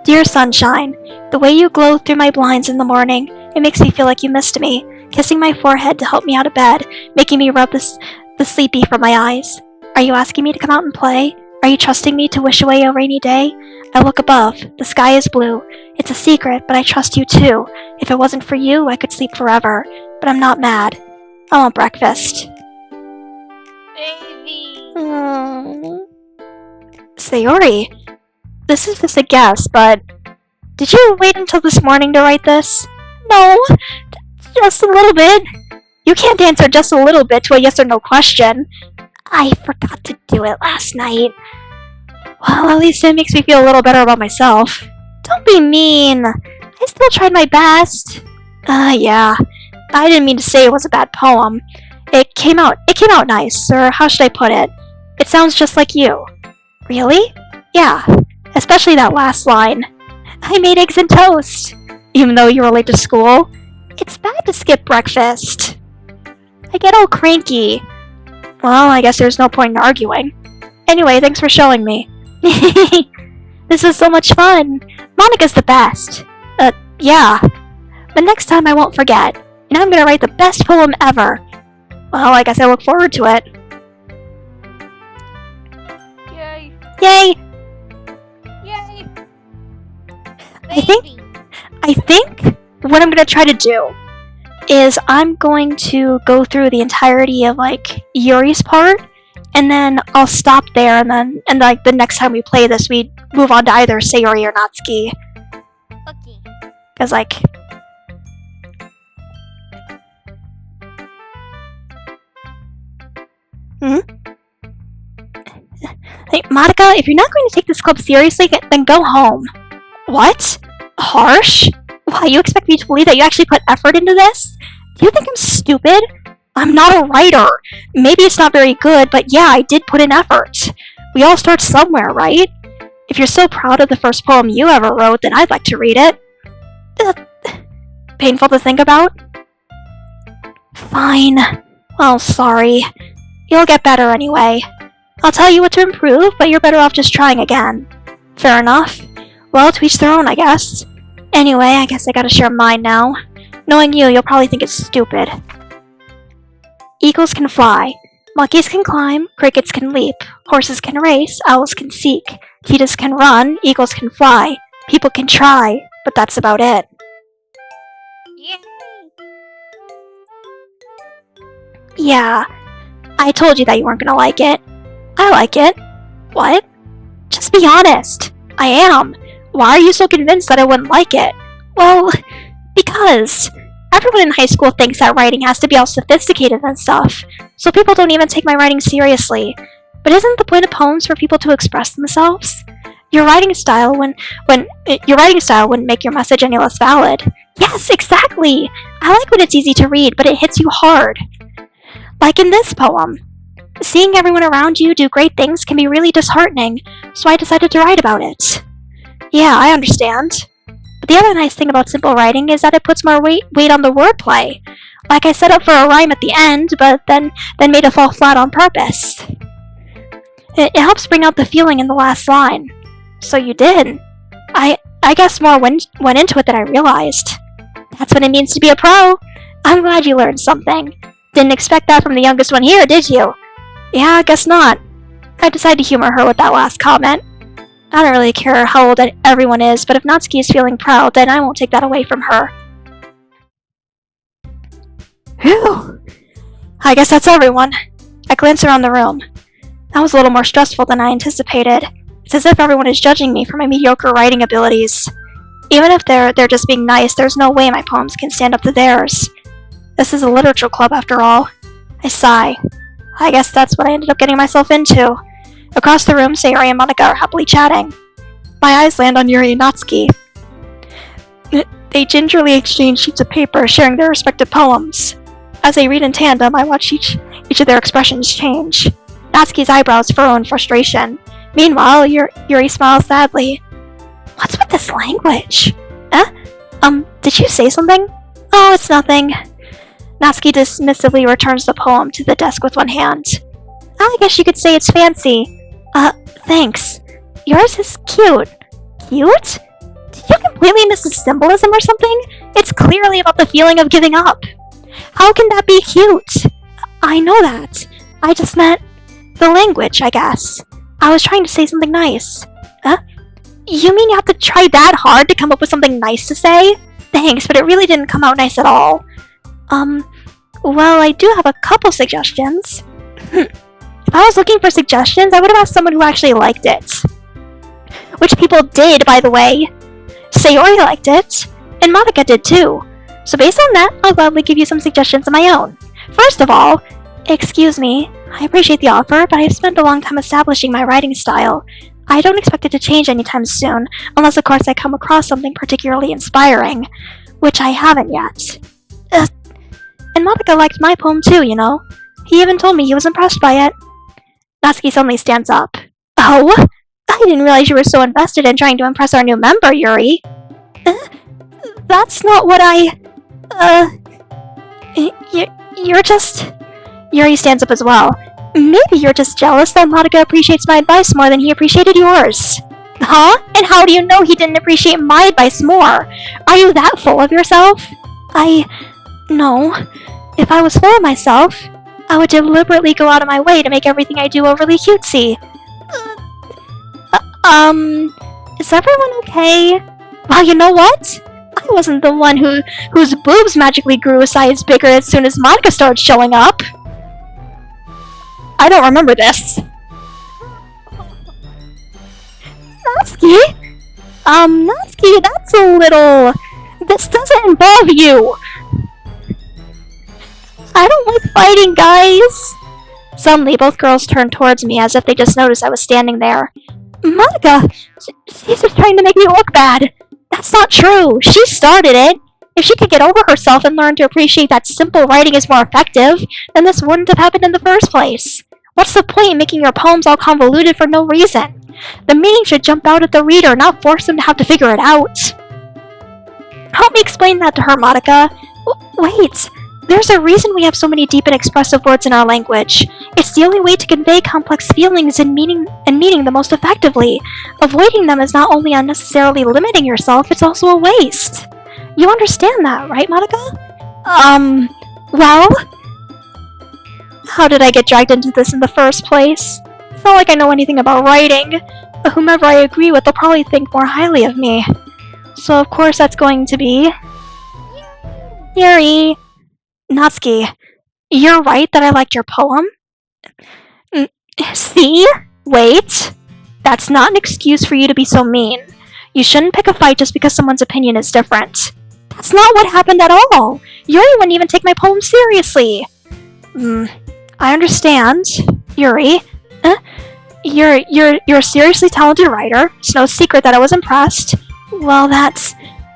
Dear sunshine, the way you glow through my blinds in the morning, it makes me feel like you missed me, kissing my forehead to help me out of bed, making me rub the sleepy from my eyes. Are you asking me to come out and play? Are you trusting me to wish away a rainy day? I look above. The sky is blue. It's a secret, but I trust you too. If it wasn't for you, I could sleep forever. But I'm not mad. I want breakfast. Baby. Sayori, this is just a guess, but did you wait until this morning to write this? No, just a little bit. You can't answer just a little bit to a yes or no question. I forgot to do it last night. Well, at least it makes me feel a little better about myself. Don't be mean. I still tried my best. Yeah. I didn't mean to say it was a bad poem. It came out nice, or how should I put it? It sounds just like you. Really? Yeah. Especially that last line. I made eggs and toast. Even though you were late to school. It's bad to skip breakfast. I get all cranky. Well, I guess there's no point in arguing. Anyway, thanks for showing me. This was so much fun. Monica's the best. Yeah. But next time I won't forget. And I'm gonna write the best poem ever. Well, I guess I look forward to it. Yay! Yay! Yay! Baby. I think what I'm gonna try to do is I'm going to go through the entirety of like Yuri's part, and then I'll stop there, and like the next time we play this, we move on to either Sayori or Natsuki, Okay. because like. Hey, Monica, if you're not going to take this club seriously, then go home. What? Harsh? Why, you expect me to believe that you actually put effort into this? Do you think I'm stupid? I'm not a writer. Maybe it's not very good, but yeah, I did put in effort. We all start somewhere, right? If you're so proud of the first poem you ever wrote, then I'd like to read it. Painful to think about? Fine. Well, sorry. You'll get better anyway. I'll tell you what to improve, but you're better off just trying again. Fair enough. Well, to each their own, I guess. Anyway, I guess I gotta share mine now. Knowing you, you'll probably think it's stupid. Eagles can fly. Monkeys can climb. Crickets can leap. Horses can race. Owls can seek. Cheetahs can run. Eagles can fly. People can try, but that's about it. Yay. Yeah, I told you that you weren't gonna like it. I like it. What? Just Just be honest. I am. Why are you so convinced that I wouldn't like it? Well, because everyone in high school thinks that writing has to be all sophisticated and stuff, so people don't even take my writing seriously. But isn't the point of poems for people to express themselves? Your writing style wouldn't make your message any less valid. Yes, exactly. I like when it's easy to read, but it hits you hard. Like in this poem. Seeing everyone around you do great things can be really disheartening, so I decided to write about it. Yeah, I understand. But the other nice thing about simple writing is that it puts more weight on the wordplay. Like I set up for a rhyme at the end, but then made it fall flat on purpose. It helps bring out the feeling in the last line. So you did. I guess more went into it than I realized. That's what it means to be a pro. I'm glad you learned something. Didn't expect that from the youngest one here, did you? Yeah, I guess not. I decided to humor her with that last comment. I don't really care how old everyone is, but if Natsuki is feeling proud, then I won't take that away from her. Phew. I guess that's everyone. I glance around the room. That was a little more stressful than I anticipated. It's as if everyone is judging me for my mediocre writing abilities. Even if they're just being nice, there's no way my poems can stand up to theirs. This is a literature club after all. I sigh. I guess that's what I ended up getting myself into. Across the room, Sayori and Monika are happily chatting. My eyes land on Yuri and Natsuki. They gingerly exchange sheets of paper, sharing their respective poems. As they read in tandem, I watch each of their expressions change. Natsuki's eyebrows furrow in frustration. Meanwhile, Yuri smiles sadly. What's with this language? Did you say something? Oh, it's nothing. Natsuki dismissively returns the poem to the desk with one hand. I guess you could say it's fancy. Thanks. Yours is cute. Cute? Did you completely miss the symbolism or something? It's clearly about the feeling of giving up. How can that be cute? I know that. I just meant the language, I guess. I was trying to say something nice. You mean you have to try that hard to come up with something nice to say? Thanks, but it really didn't come out nice at all. Well, I do have a couple suggestions. If I was looking for suggestions, I would have asked someone who actually liked it. Which people did, by the way. Sayori liked it, and Monika did too. So based on that, I'll gladly give you some suggestions of my own. First of all, excuse me, I appreciate the offer, but I've spent a long time establishing my writing style. I don't expect it to change anytime soon, unless of course I come across something particularly inspiring, which I haven't yet. And Monika liked my poem too, you know. He even told me he was impressed by it. Natsuki suddenly stands up. Oh? I didn't realize you were so invested in trying to impress our new member, Yuri. That's not what you're just... Yuri stands up as well. Maybe you're just jealous that Monika appreciates my advice more than he appreciated yours. Huh? And how do you know he didn't appreciate my advice more? Are you that full of yourself? No. If I was full of myself, I would deliberately go out of my way to make everything I do overly cutesy. Is everyone okay? Well, you know what? I wasn't the one whose boobs magically grew a size bigger as soon as Monika started showing up. I don't remember this. Natsuki? Natsuki, that's a little... This doesn't involve you! I don't like fighting, guys! Suddenly, both girls turned towards me as if they just noticed I was standing there. Monika! She's just trying to make me look bad! That's not true! She started it! If she could get over herself and learn to appreciate that simple writing is more effective, then this wouldn't have happened in the first place. What's the point in making your poems all convoluted for no reason? The meaning should jump out at the reader, not force them to have to figure it out. Help me explain that to her, Monika. Wait, there's a reason we have so many deep and expressive words in our language. It's the only way to convey complex feelings and meaning the most effectively. Avoiding them is not only unnecessarily limiting yourself, it's also a waste. You understand that, right, Monika? Well? How did I get dragged into this in the first place? It's not like I know anything about writing. Whomever I agree with will probably think more highly of me. So of course that's going to be... Yuri! Natsuki, you're right that I liked your poem? See? Wait. That's not an excuse for you to be so mean. You shouldn't pick a fight just because someone's opinion is different. That's not what happened at all. Yuri wouldn't even take my poem seriously. I understand, Yuri. You're a seriously talented writer. It's no secret that I was impressed. Well,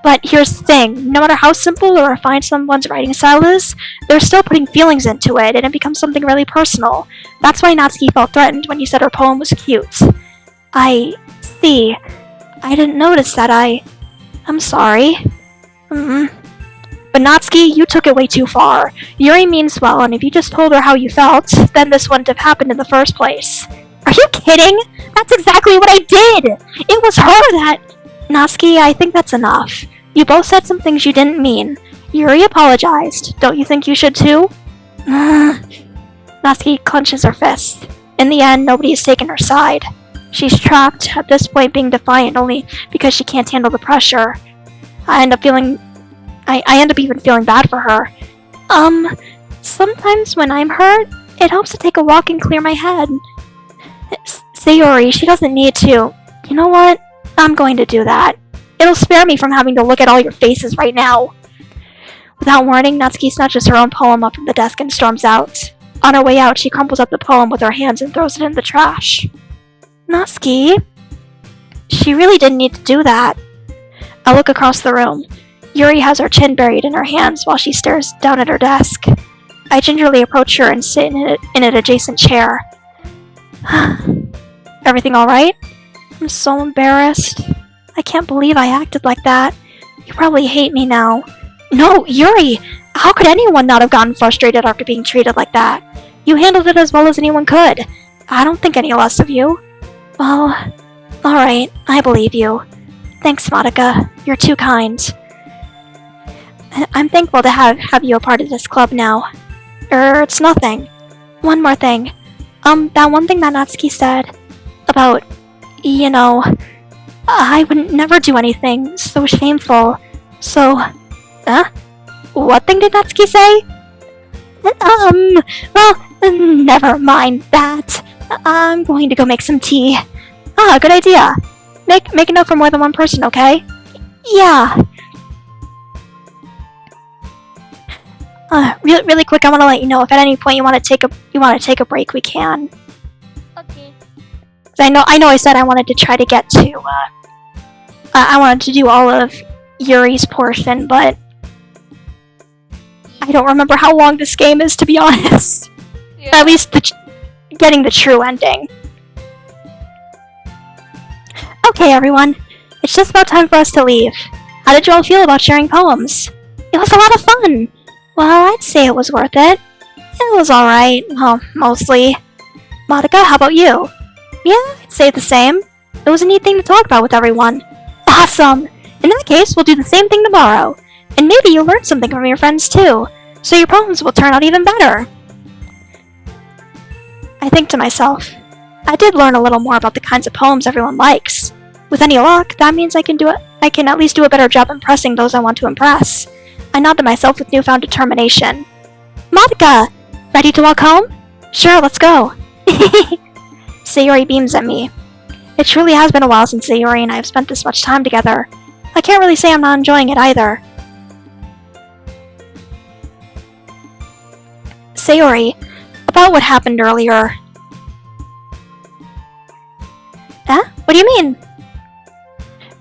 but here's the thing. No matter how simple or refined someone's writing style is, they're still putting feelings into it, and it becomes something really personal. That's why Natsuki felt threatened when you said her poem was cute. I see. I didn't notice that. I'm sorry. But Natsuki, you took it way too far. Yuri means well, and if you just told her how you felt, then this wouldn't have happened in the first place. Are you kidding? That's exactly what I did! It was her that... Natsuki, I think that's enough. You both said some things you didn't mean. Yuri apologized. Don't you think you should too? Natsuki clenches her fist. In the end, nobody has taken her side. She's trapped, at this point being defiant only because she can't handle the pressure. I end up even feeling bad for her. Sometimes when I'm hurt, it helps to take a walk and clear my head. Sayori, she doesn't need to. You know what? I'm going to do that. It'll spare me from having to look at all your faces right now. Without warning, Natsuki snatches her own poem up from the desk and storms out. On her way out, she crumples up the poem with her hands and throws it in the trash. Natsuki? She really didn't need to do that. I look across the room. Yuri has her chin buried in her hands while she stares down at her desk. I gingerly approach her and sit in an adjacent chair. Everything alright? I'm so embarrassed. I can't believe I acted like that. You probably hate me now. No, Yuri! How could anyone not have gotten frustrated after being treated like that? You handled it as well as anyone could. I don't think any less of you. Well, alright, I believe you. Thanks, Madoka. You're too kind. I'm thankful to have you a part of this club now. It's nothing. One more thing. That one thing that Natsuki said about, I would never do anything so shameful. So, what thing did Natsuki say? Never mind that. I'm going to go make some tea. Good idea. Make a note for more than one person, okay? Yeah. Really quick, I want to let you know if at any point you want to take a break, we can. Okay. I know I said I wanted to try to get to I wanted to do all of Yuri's portion, but I don't remember how long this game is, to be honest. Yeah. At least getting the true ending. Okay, everyone. It's just about time for us to leave. How did you all feel about sharing poems? It was a lot of fun. Well, I'd say it was worth it. It was alright. Well, mostly. Madoka, how about you? Yeah, I'd say the same. It was a neat thing to talk about with everyone. Awesome! In that case, we'll do the same thing tomorrow. And maybe you'll learn something from your friends too. So your poems will turn out even better. I think to myself, I did learn a little more about the kinds of poems everyone likes. With any luck, that means I can at least do a better job impressing those I want to impress. I nod to myself with newfound determination. Madoka! Ready to walk home? Sure, let's go. Sayori beams at me. It truly has been a while since Sayori and I have spent this much time together. I can't really say I'm not enjoying it either. Sayori, about what happened earlier. What do you mean?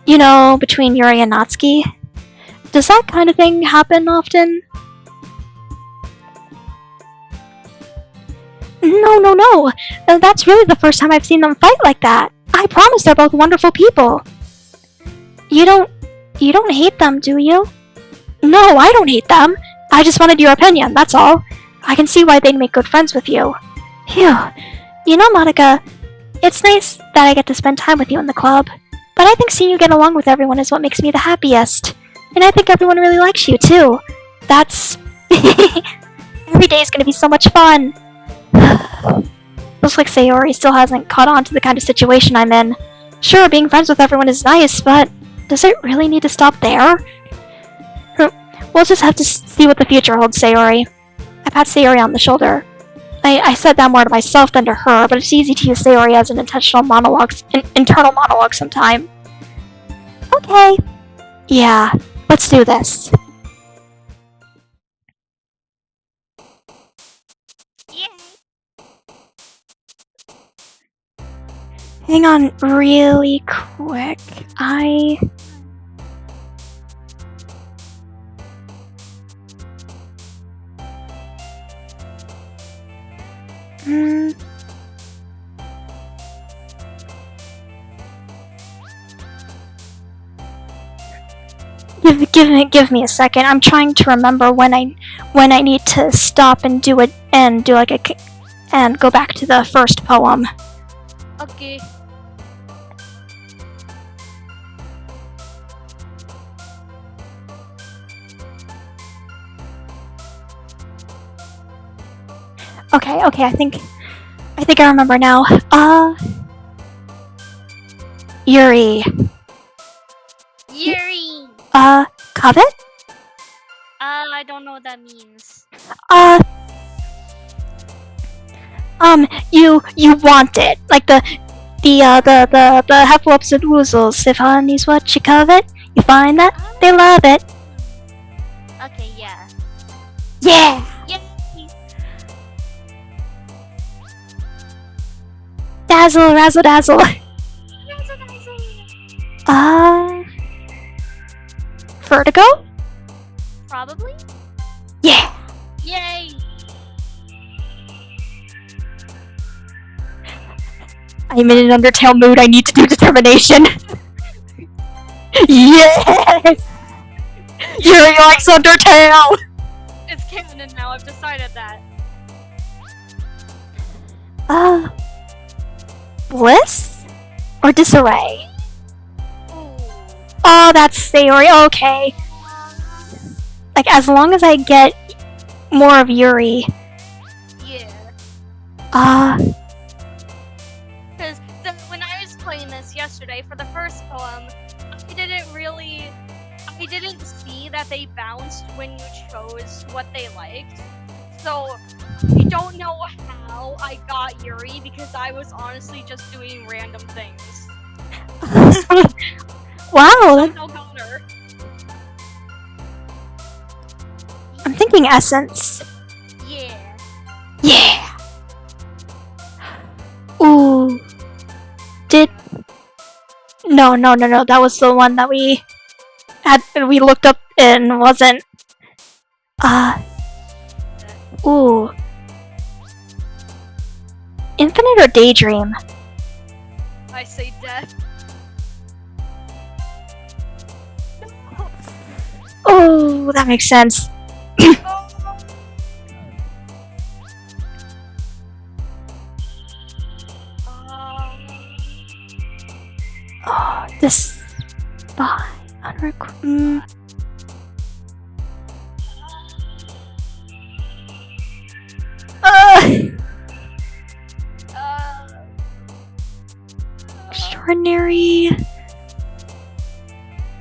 You know, between Yuri and Natsuki? Does that kind of thing happen often? No. That's really the first time I've seen them fight like that. I promise they're both wonderful people. You don't hate them, do you? No, I don't hate them. I just wanted your opinion, that's all. I can see why they'd make good friends with you. Phew. You know, Madoka, it's nice that I get to spend time with you in the club, but I think seeing you get along with everyone is what makes me the happiest. And I think everyone really likes you, too. That's... Every day is gonna be so much fun. Looks like Sayori still hasn't caught on to the kind of situation I'm in. Sure, being friends with everyone is nice, but does it really need to stop there? We'll just have to see what the future holds, Sayori. I pat Sayori on the shoulder. I said that more to myself than to her, but it's easy to use Sayori as an internal monologue sometime. Okay. Yeah, let's do this. Yay! Hang on really quick. Give me a second. I'm trying to remember when I need to stop and do it and do like and go back to the first poem. Okay. Okay, I think I remember now. Yuri. Yuri! Covet? I don't know what that means. You want it. Like the Hufflepuffs and Woozles. If honey's what you covet, you find that they love it. Okay, yeah. Yeah! Yay! Dazzle, razzle, dazzle. Vertigo? Probably? Yeah! Yay! I'm in an Undertale mood. I need to do determination. Yes! Yuri likes Undertale! It's canon now, I've decided that. Bliss? Or disarray? Ooh. Oh, that's Sayori. Okay. Like, as long as I get more of Yuri. Yeah. Because when I was playing this yesterday for the first poem, I didn't see that they bounced when you chose what they liked. So I don't know how I got Yuri because I was honestly just doing random things. Wow, No counter. I'm thinking essence. Yeah. Yeah! Ooh. No, that was the one that we looked up and wasn't. Ooh. Infinite or Daydream? I say death. Oh, that makes sense. Oh, this spy extraordinary.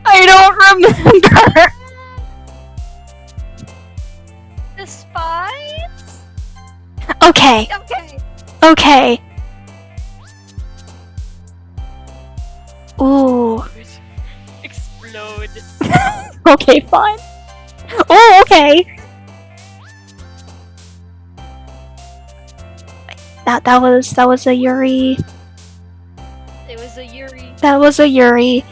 I don't remember. The spies? Okay. Okay. Ooh. Explode. Okay, fine. Oh, okay. That was a Yuri. It was a Yuri. That was a Yuri.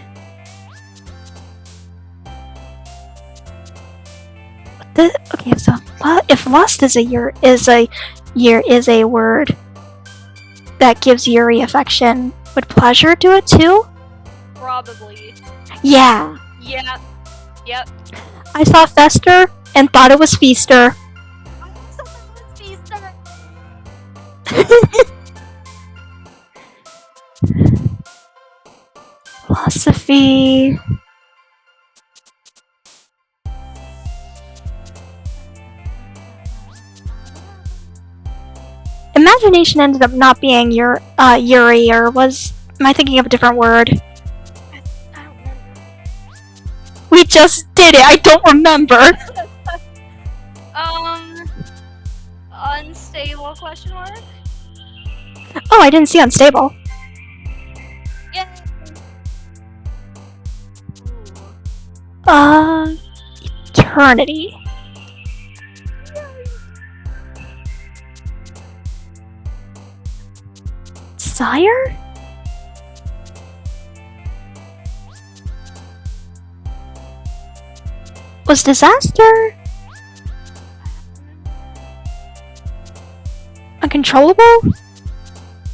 Okay, so if lust is a word that gives Yuri affection, would pleasure do it too? Probably. Yeah. Yeah. Yep. I saw Fester and thought it was Feaster. Philosophy. Imagination ended up not being Yuri, or am I thinking of a different word? I don't remember. We just did it, I don't remember! Unstable Question mark? Oh, I didn't see unstable. Yeah. Eternity. Sire? Was disaster uncontrollable?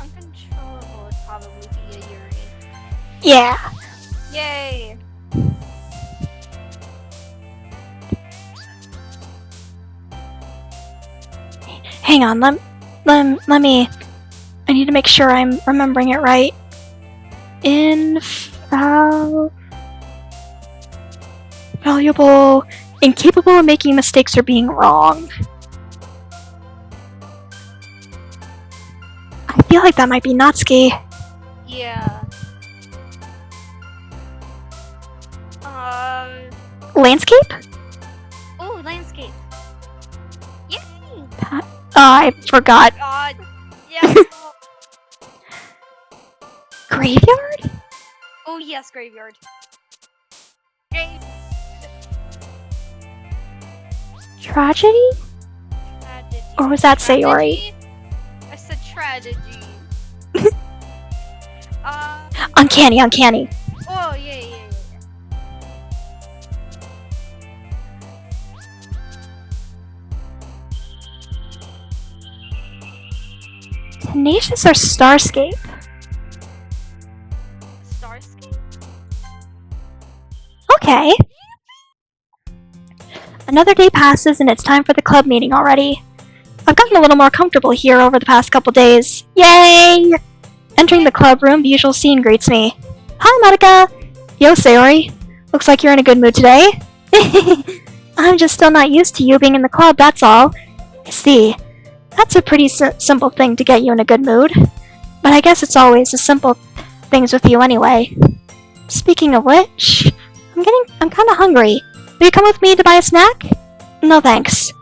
Uncontrollable would probably be a Yuri. Yeah. Yay! Hang on, let me. I need to make sure I'm remembering it right. Valuable, incapable of making mistakes or being wrong. I feel like that might be Natsuki. Yeah. Landscape? Ooh, landscape. Yay! I forgot. God. Yeah. Graveyard? Oh yes, graveyard. Grave. Tragedy? Tragedy. Or was that Sayori? I said tragedy. Uncanny. Oh yeah. Tenacious or Starscape? Starscape. Okay. Another day passes and it's time for the club meeting already. I've gotten a little more comfortable here over the past couple days. Yay! Entering the club room, the usual scene greets me. Hi, Madoka! Yo, Sayori. Looks like you're in a good mood today. I'm just still not used to you being in the club, that's all. I see. That's a pretty simple thing to get you in a good mood. But I guess it's always the simple things with you anyway. Speaking of which, I'm kinda hungry. Will you come with me to buy a snack? No thanks.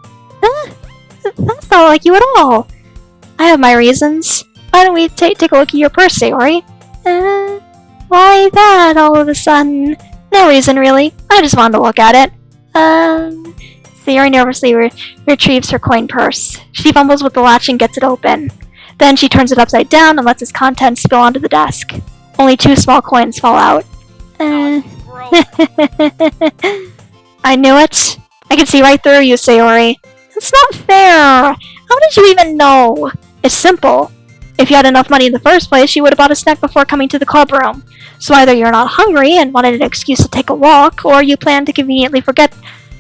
That's not like you at all. I have my reasons. Why don't we take a look at your purse, Sayori? Why that all of a sudden? No reason really. I just wanted to look at it. Sayori nervously retrieves her coin purse. She fumbles with the latch and gets it open. Then she turns it upside down and lets its contents spill onto the desk. Only 2 small coins fall out. Gross. I knew it. I can see right through you, Sayori. It's not fair. How did you even know? It's simple. If you had enough money in the first place, you would have bought a snack before coming to the club room. So either you're not hungry and wanted an excuse to take a walk, or you plan to conveniently forget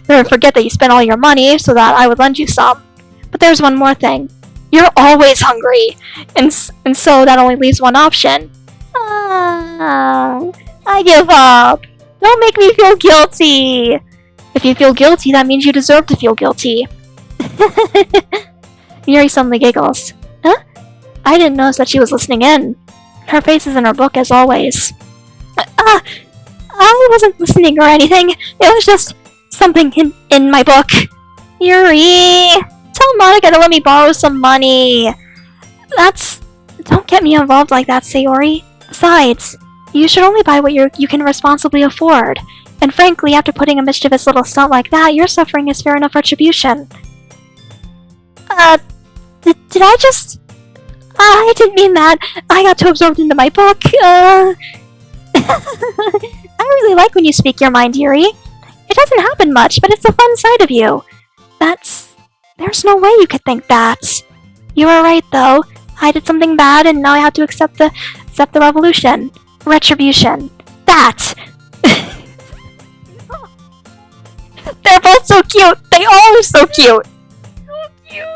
that you spent all your money so that I would lend you some. But there's one more thing. You're always hungry, and so that only leaves one option. I give up. Don't make me feel guilty. If you feel guilty, that means you deserve to feel guilty. Yuri suddenly giggles. Huh? I didn't notice that she was listening in. Her face is in her book as always. I wasn't listening or anything. It was just something in my book. Yuri! Tell Monica to let me borrow some money. Don't get me involved like that, Sayori. Besides, you should only buy what you can responsibly afford. And frankly, after putting a mischievous little stunt like that, your suffering is fair enough retribution. Did I just... I didn't mean that. I got too absorbed into my book. I really like when you speak your mind, Yuri. It doesn't happen much, but it's the fun side of you. There's no way you could think that. You are right, though. I did something bad, and now I have to accept the revolution. Retribution. That! They're both so cute! They all are so cute! So cute.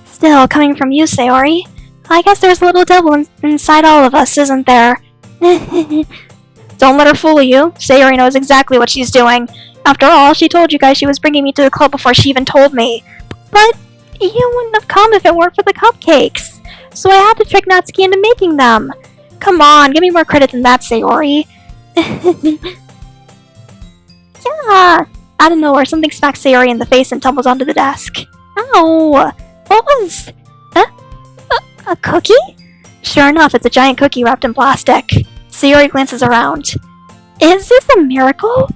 Still, coming from you, Sayori, I guess there's a little devil inside all of us, isn't there? Don't let her fool you. Sayori knows exactly what she's doing. After all, she told you guys she was bringing me to the club before she even told me. But you wouldn't have come if it weren't for the cupcakes. So I had to trick Natsuki into making them. Come on, give me more credit than that, Sayori. Yeah. Out of nowhere, something smacks Sayori in the face and tumbles onto the desk. Ow! What was A cookie? Sure enough, it's a giant cookie wrapped in plastic. Sayori glances around. Is this a miracle?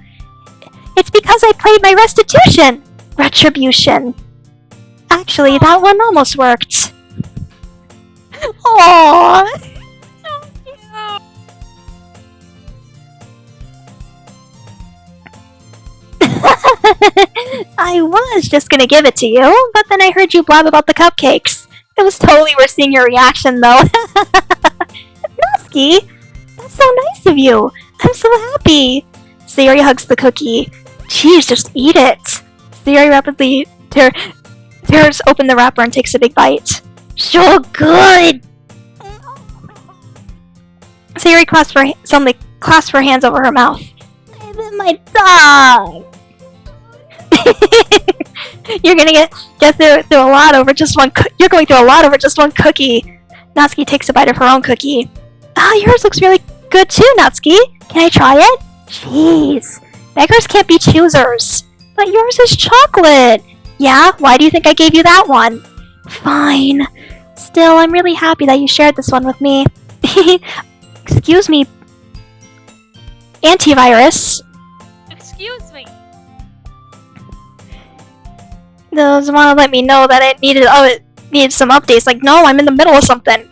It's because I played my restitution! Retribution. Actually, that one almost worked. Aww. So cute. I was just gonna give it to you, but then I heard you blab about the cupcakes. It was totally worth seeing your reaction, though. Natsuki, that's so nice of you. I'm so happy. Sayori hugs the cookie. Jeez, just eat it. Sayori rapidly tears open the wrapper and takes a big bite. So good. Sayori suddenly clasps her hands over her mouth. My dog. You're gonna get through a lot over just one. You're going through a lot over just one cookie. Natsuki takes a bite of her own cookie. Yours looks really good too, Natsuki. Can I try it? Jeez, beggars can't be choosers. But yours is chocolate. Yeah, why do you think I gave you that one? Fine. Still, I'm really happy that you shared this one with me. Excuse me. Antivirus. Excuse me. Doesn't want to let me know that it needed some updates. Like, no, I'm in the middle of something.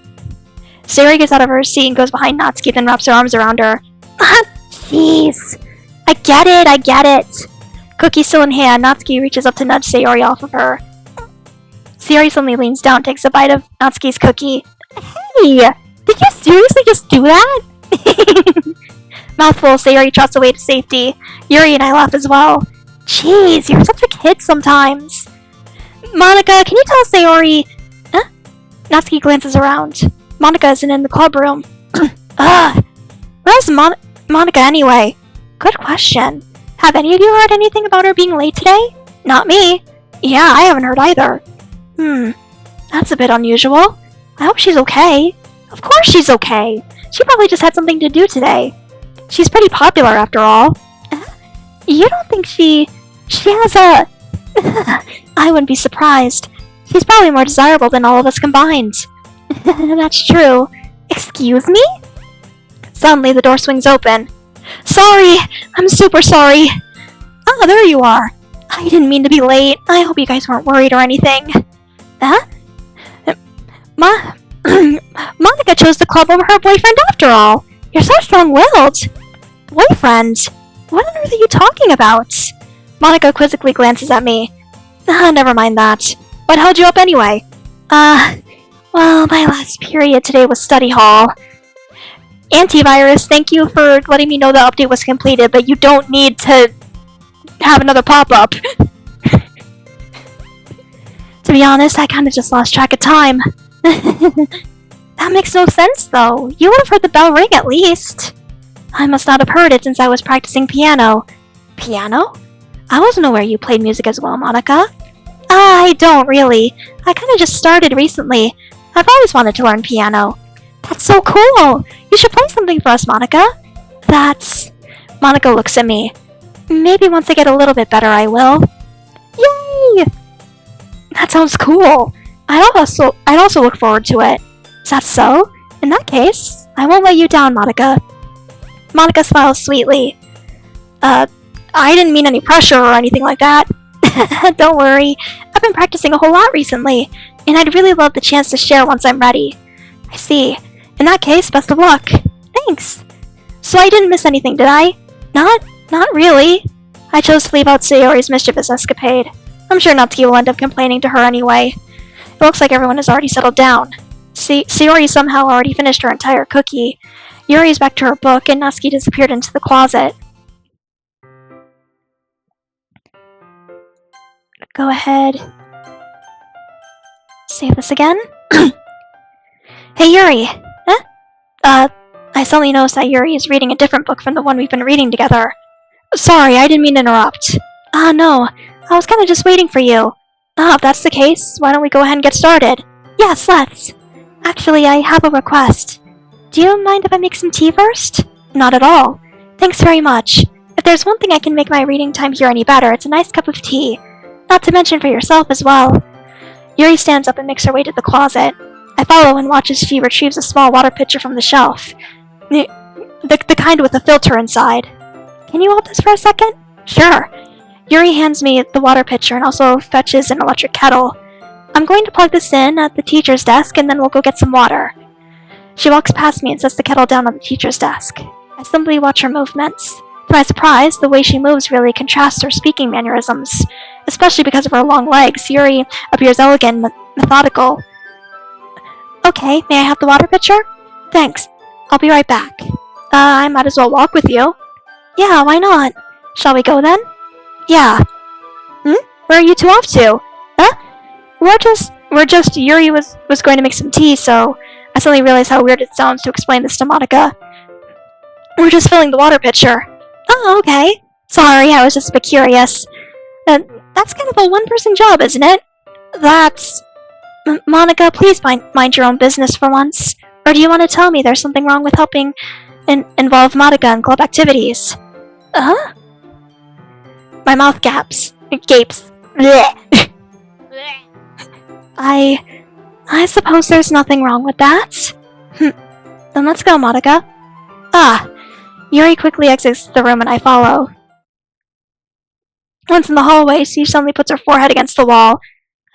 Sayori gets out of her seat and goes behind Natsuki, then wraps her arms around her. Jeez. I get it. Cookie still in hand, Natsuki reaches up to nudge Sayori off of her. Sayori suddenly leans down, takes a bite of Natsuki's cookie. Hey! Did you seriously just do that? Mouthful, Sayori trots away to safety. Yuri and I laugh as well. Jeez, you're such a kid sometimes. Monica, can you tell Sayori... Huh? Natsuki glances around. Monica isn't in the club room. Where's Monica anyway? Good question. Have any of you heard anything about her being late today? Not me. Yeah, I haven't heard either. That's a bit unusual. I hope she's okay. Of course she's okay. She probably just had something to do today. She's pretty popular after all. You don't think she has a... I wouldn't be surprised. She's probably more desirable than all of us combined. That's true. Excuse me? Suddenly, the door swings open. Sorry! I'm super sorry! Ah, there you are. I didn't mean to be late. I hope you guys weren't worried or anything. Huh? Monica chose the club over her boyfriend after all. You're so strong-willed. Boyfriend? What on earth are you talking about? Monica quizzically glances at me. Never mind that. What held you up anyway? Well, my last period today was study hall. Antivirus, thank you for letting me know the update was completed, but you don't need to have another pop-up. To be honest, I kinda just lost track of time. That makes no sense, though. You would have heard the bell ring at least. I must not have heard it since I was practicing piano. Piano? I wasn't aware you played music as well, Monica. I don't really. I kinda just started recently. I've always wanted to learn piano. That's so cool! You should play something for us, Monica. Monica looks at me. Maybe once I get a little bit better, I will. Yay! That sounds cool. I'd also look forward to it. Is that so? In that case, I won't let you down, Monica. Monica smiles sweetly. I didn't mean any pressure or anything like that. Don't worry. I've been practicing a whole lot recently, and I'd really love the chance to share once I'm ready. I see. In that case, best of luck. Thanks. So I didn't miss anything, did I? Not really. I chose to leave out Sayori's mischievous escapade. I'm sure Natsuki will end up complaining to her anyway. It looks like everyone has already settled down. Sayori somehow already finished her entire cookie. Yuri's back to her book, and Natsuki disappeared into the closet. Go ahead. Save this again. Hey, Yuri! Huh? I suddenly noticed that Yuri is reading a different book from the one we've been reading together. Sorry, I didn't mean to interrupt. No. I was kinda just waiting for you. If that's the case, why don't we go ahead and get started? Yes, let's. Actually, I have a request. Do you mind if I make some tea first? Not at all. Thanks very much. If there's one thing I can make my reading time here any better, it's a nice cup of tea. Not to mention for yourself as well. Yuri stands up and makes her way to the closet. I follow and watch as she retrieves a small water pitcher from the shelf. The kind with a filter inside. Can you hold this for a second? Sure. Yuri hands me the water pitcher and also fetches an electric kettle. I'm going to plug this in at the teacher's desk and then we'll go get some water. She walks past me and sets the kettle down on the teacher's desk. I simply watch her movements. To my surprise, the way she moves really contrasts her speaking mannerisms. Especially because of her long legs, Yuri appears elegant and methodical. Okay, may I have the water pitcher? Thanks. I'll be right back. I might as well walk with you. Yeah, why not? Shall we go then? Yeah. Where are you two off to? Huh? We're just, Yuri was going to make some tea, so I suddenly realized how weird it sounds to explain this to Monica. We're just filling the water pitcher. Oh, okay. Sorry, I was just a bit curious. That's kind of a one-person job, isn't it? Monica, please mind your own business for once. Or do you want to tell me there's something wrong with helping involve Monica in club activities? Huh? My mouth gapes. Blech. I suppose there's nothing wrong with that. Then let's go, Monica. Yuri quickly exits the room and I follow. Once in the hallway, she suddenly puts her forehead against the wall.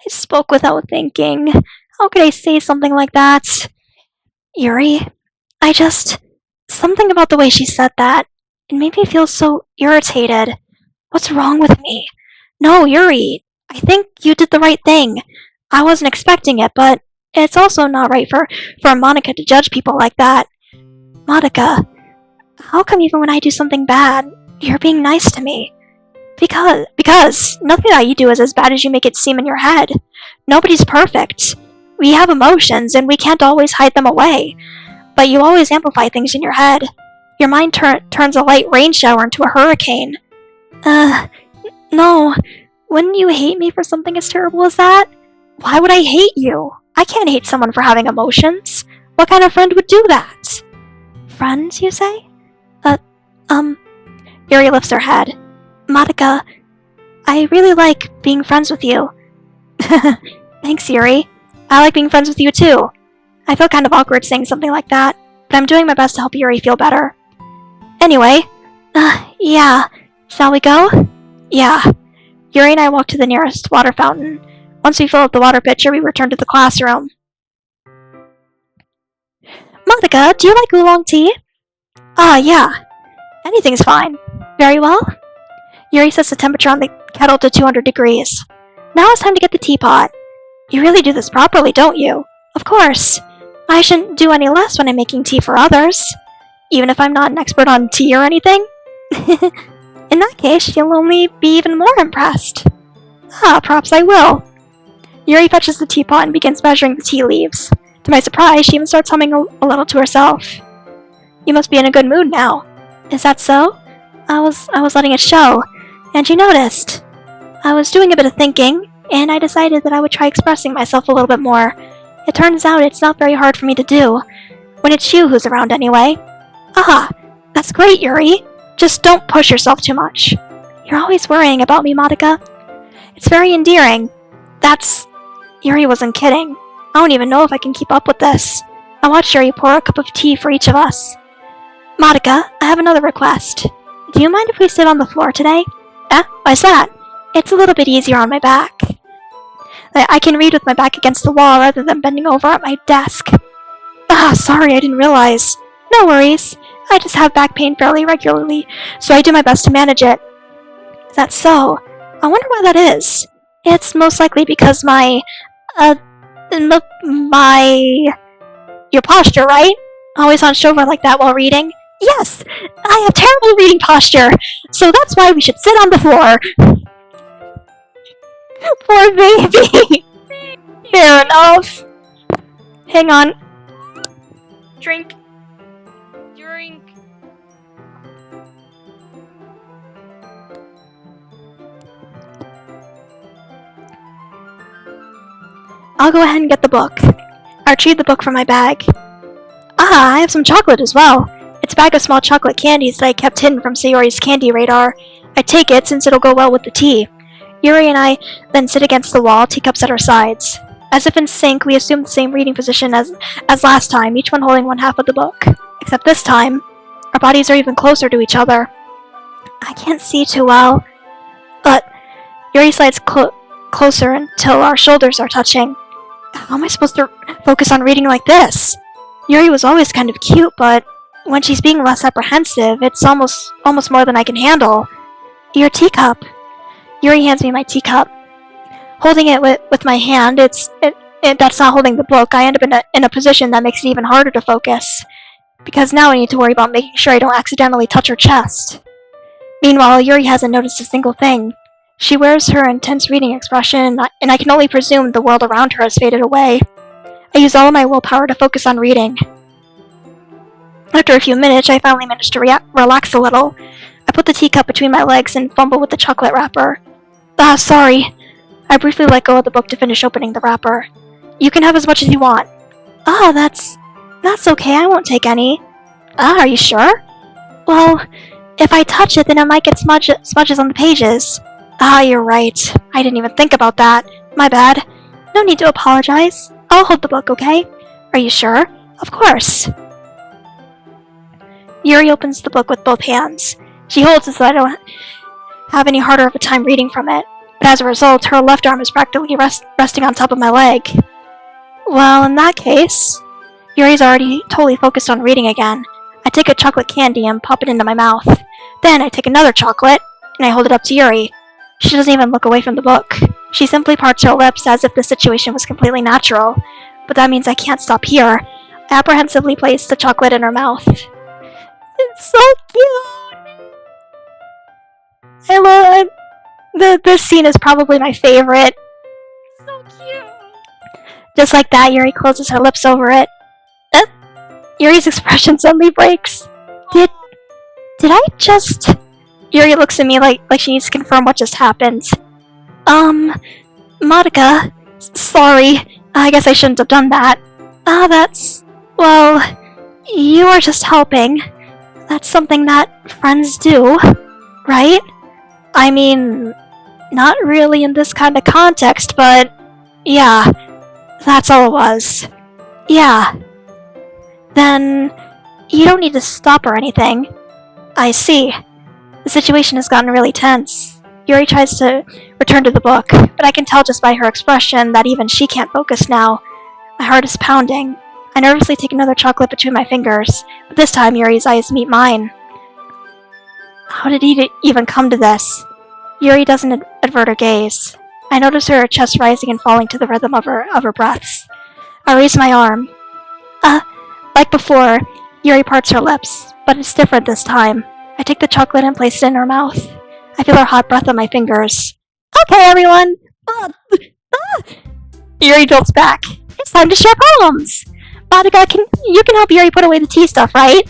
I spoke without thinking. How could I say something like that? Yuri, something about the way she said that. It made me feel so irritated. What's wrong with me? No, Yuri, I think you did the right thing. I wasn't expecting it, but it's also not right for Monica to judge people like that. Monica, how come even when I do something bad, you're being nice to me? Because nothing that you do is as bad as you make it seem in your head. Nobody's perfect. We have emotions, and we can't always hide them away. But you always amplify things in your head. Your mind turns a light rain shower into a hurricane. No. Wouldn't you hate me for something as terrible as that? Why would I hate you? I can't hate someone for having emotions. What kind of friend would do that? Friends, you say? Yuri lifts her head. Monica, I really like being friends with you. Thanks, Yuri. I like being friends with you too. I feel kind of awkward saying something like that, but I'm doing my best to help Yuri feel better. Anyway, yeah. Shall we go? Yeah. Yuri and I walk to the nearest water fountain. Once we fill up the water pitcher, we return to the classroom. Monica, do you like oolong tea? Yeah. Anything's fine. Very well. Yuri sets the temperature on the kettle to 200 degrees. Now it's time to get the teapot. You really do this properly, don't you? Of course. I shouldn't do any less when I'm making tea for others. Even if I'm not an expert on tea or anything. In that case, you'll only be even more impressed. Perhaps I will. Yuri fetches the teapot and begins measuring the tea leaves. To my surprise, she even starts humming a little to herself. You must be in a good mood now. Is that so? I was letting it show, and you noticed. I was doing a bit of thinking, and I decided that I would try expressing myself a little bit more. It turns out it's not very hard for me to do, when it's you who's around anyway. That's great, Yuri. Just don't push yourself too much. You're always worrying about me, Monica. It's very endearing. Yuri wasn't kidding. I don't even know if I can keep up with this. I watched Yuri pour a cup of tea for each of us. Monica, I have another request. Do you mind if we sit on the floor today? Why's that? It's a little bit easier on my back. I can read with my back against the wall rather than bending over at my desk. Sorry, I didn't realize. No worries. I just have back pain fairly regularly, so I do my best to manage it. Is that so? I wonder why that is. It's most likely because your posture, right? Always hunched over like that while reading? Yes! I have terrible reading posture, so that's why we should sit on the floor. Poor baby! Fair enough. Hang on. Drink. I'll go ahead and get the book. I retrieve the book from my bag. I have some chocolate as well. It's a bag of small chocolate candies that I kept hidden from Sayori's candy radar. I take it since it'll go well with the tea. Yuri and I then sit against the wall, teacups at our sides. As if in sync, we assumed the same reading position as last time, each one holding one half of the book. Except this time, our bodies are even closer to each other. I can't see too well, but Yuri slides closer until our shoulders are touching. How am I supposed to focus on reading like this? Yuri was always kind of cute, but when she's being less apprehensive, it's almost more than I can handle. Your teacup. Yuri hands me my teacup. Holding it with my hand, that's not holding the book. I end up in a position that makes it even harder to focus, because now I need to worry about making sure I don't accidentally touch her chest. Meanwhile, Yuri hasn't noticed a single thing. She wears her intense reading expression, and I can only presume the world around her has faded away. I use all of my willpower to focus on reading. After a few minutes, I finally managed to relax a little. I put the teacup between my legs and fumble with the chocolate wrapper. Sorry. I briefly let go of the book to finish opening the wrapper. You can have as much as you want. That's okay, I won't take any. Are you sure? Well, if I touch it, then it might get smudges on the pages. You're right. I didn't even think about that. My bad. No need to apologize. I'll hold the book, okay? Are you sure? Of course. Yuri opens the book with both hands. She holds it so I don't have any harder of a time reading from it. But as a result, her left arm is practically resting on top of my leg. Well, in that case, Yuri's already totally focused on reading again. I take a chocolate candy and pop it into my mouth. Then I take another chocolate, and I hold it up to Yuri. She doesn't even look away from the book. She simply parts her lips as if the situation was completely natural. But that means I can't stop here. I apprehensively place the chocolate in her mouth. It's so cute! I love this scene is probably my favorite. So cute. Just like that, Yuri closes her lips over it. Yuri's expression suddenly breaks. Did I just... Yuri looks at me like she needs to confirm what just happened. Monica, sorry. I guess I shouldn't have done that. Well, you are just helping. That's something that friends do, right? I mean, not really in this kind of context, but yeah, that's all it was. Yeah. Then, you don't need to stop or anything. I see. The situation has gotten really tense. Yuri tries to return to the book, but I can tell just by her expression that even she can't focus now. My heart is pounding. I nervously take another chocolate between my fingers, but this time Yuri's eyes meet mine. How did he even come to this? Yuri doesn't avert her gaze. I notice her chest rising and falling to the rhythm of her breaths. I raise my arm. Like before, Yuri parts her lips, but it's different this time. I take the chocolate and place it in her mouth. I feel her hot breath on my fingers. Okay, everyone! Yuri jolts back. It's time to share poems! Monica, you can help Yuri put away the tea stuff, right?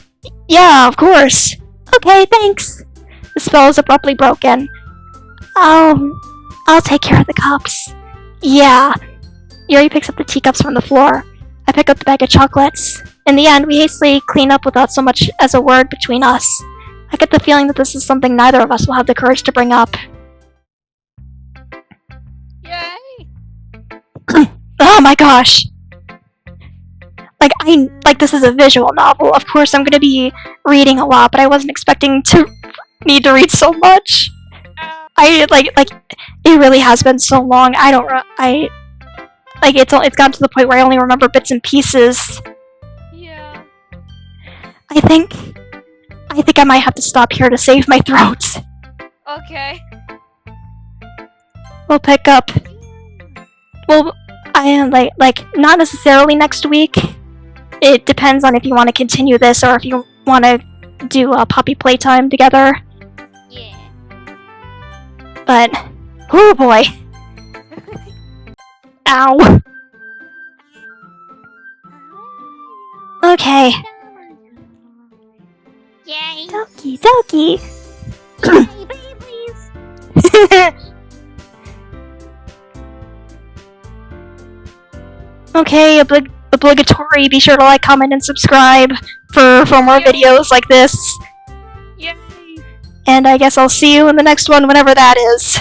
Yeah, of course. Okay, thanks. The spell is abruptly broken. I'll take care of the cups. Yeah. Yuri picks up the teacups from the floor. I pick up the bag of chocolates. In the end, we hastily clean up without so much as a word between us. I get the feeling that this is something neither of us will have the courage to bring up. Yay! Oh my gosh! Like this is a visual novel. Of course I'm gonna be reading a lot, but I wasn't expecting to need to read so much. It really has been so long. It's gotten to the point where I only remember bits and pieces. Yeah. I think I might have to stop here to save my throat. Okay. We'll pick up. Well, not necessarily next week. It depends on if you want to continue this or if you want to do a puppy playtime together. Yeah. But, oh boy. Ow. Okay. Yay! Doki Doki. Yay, babies! Okay, obligatory. Be sure to like, comment, and subscribe for more videos like this. Yay! And I guess I'll see you in the next one, whenever that is.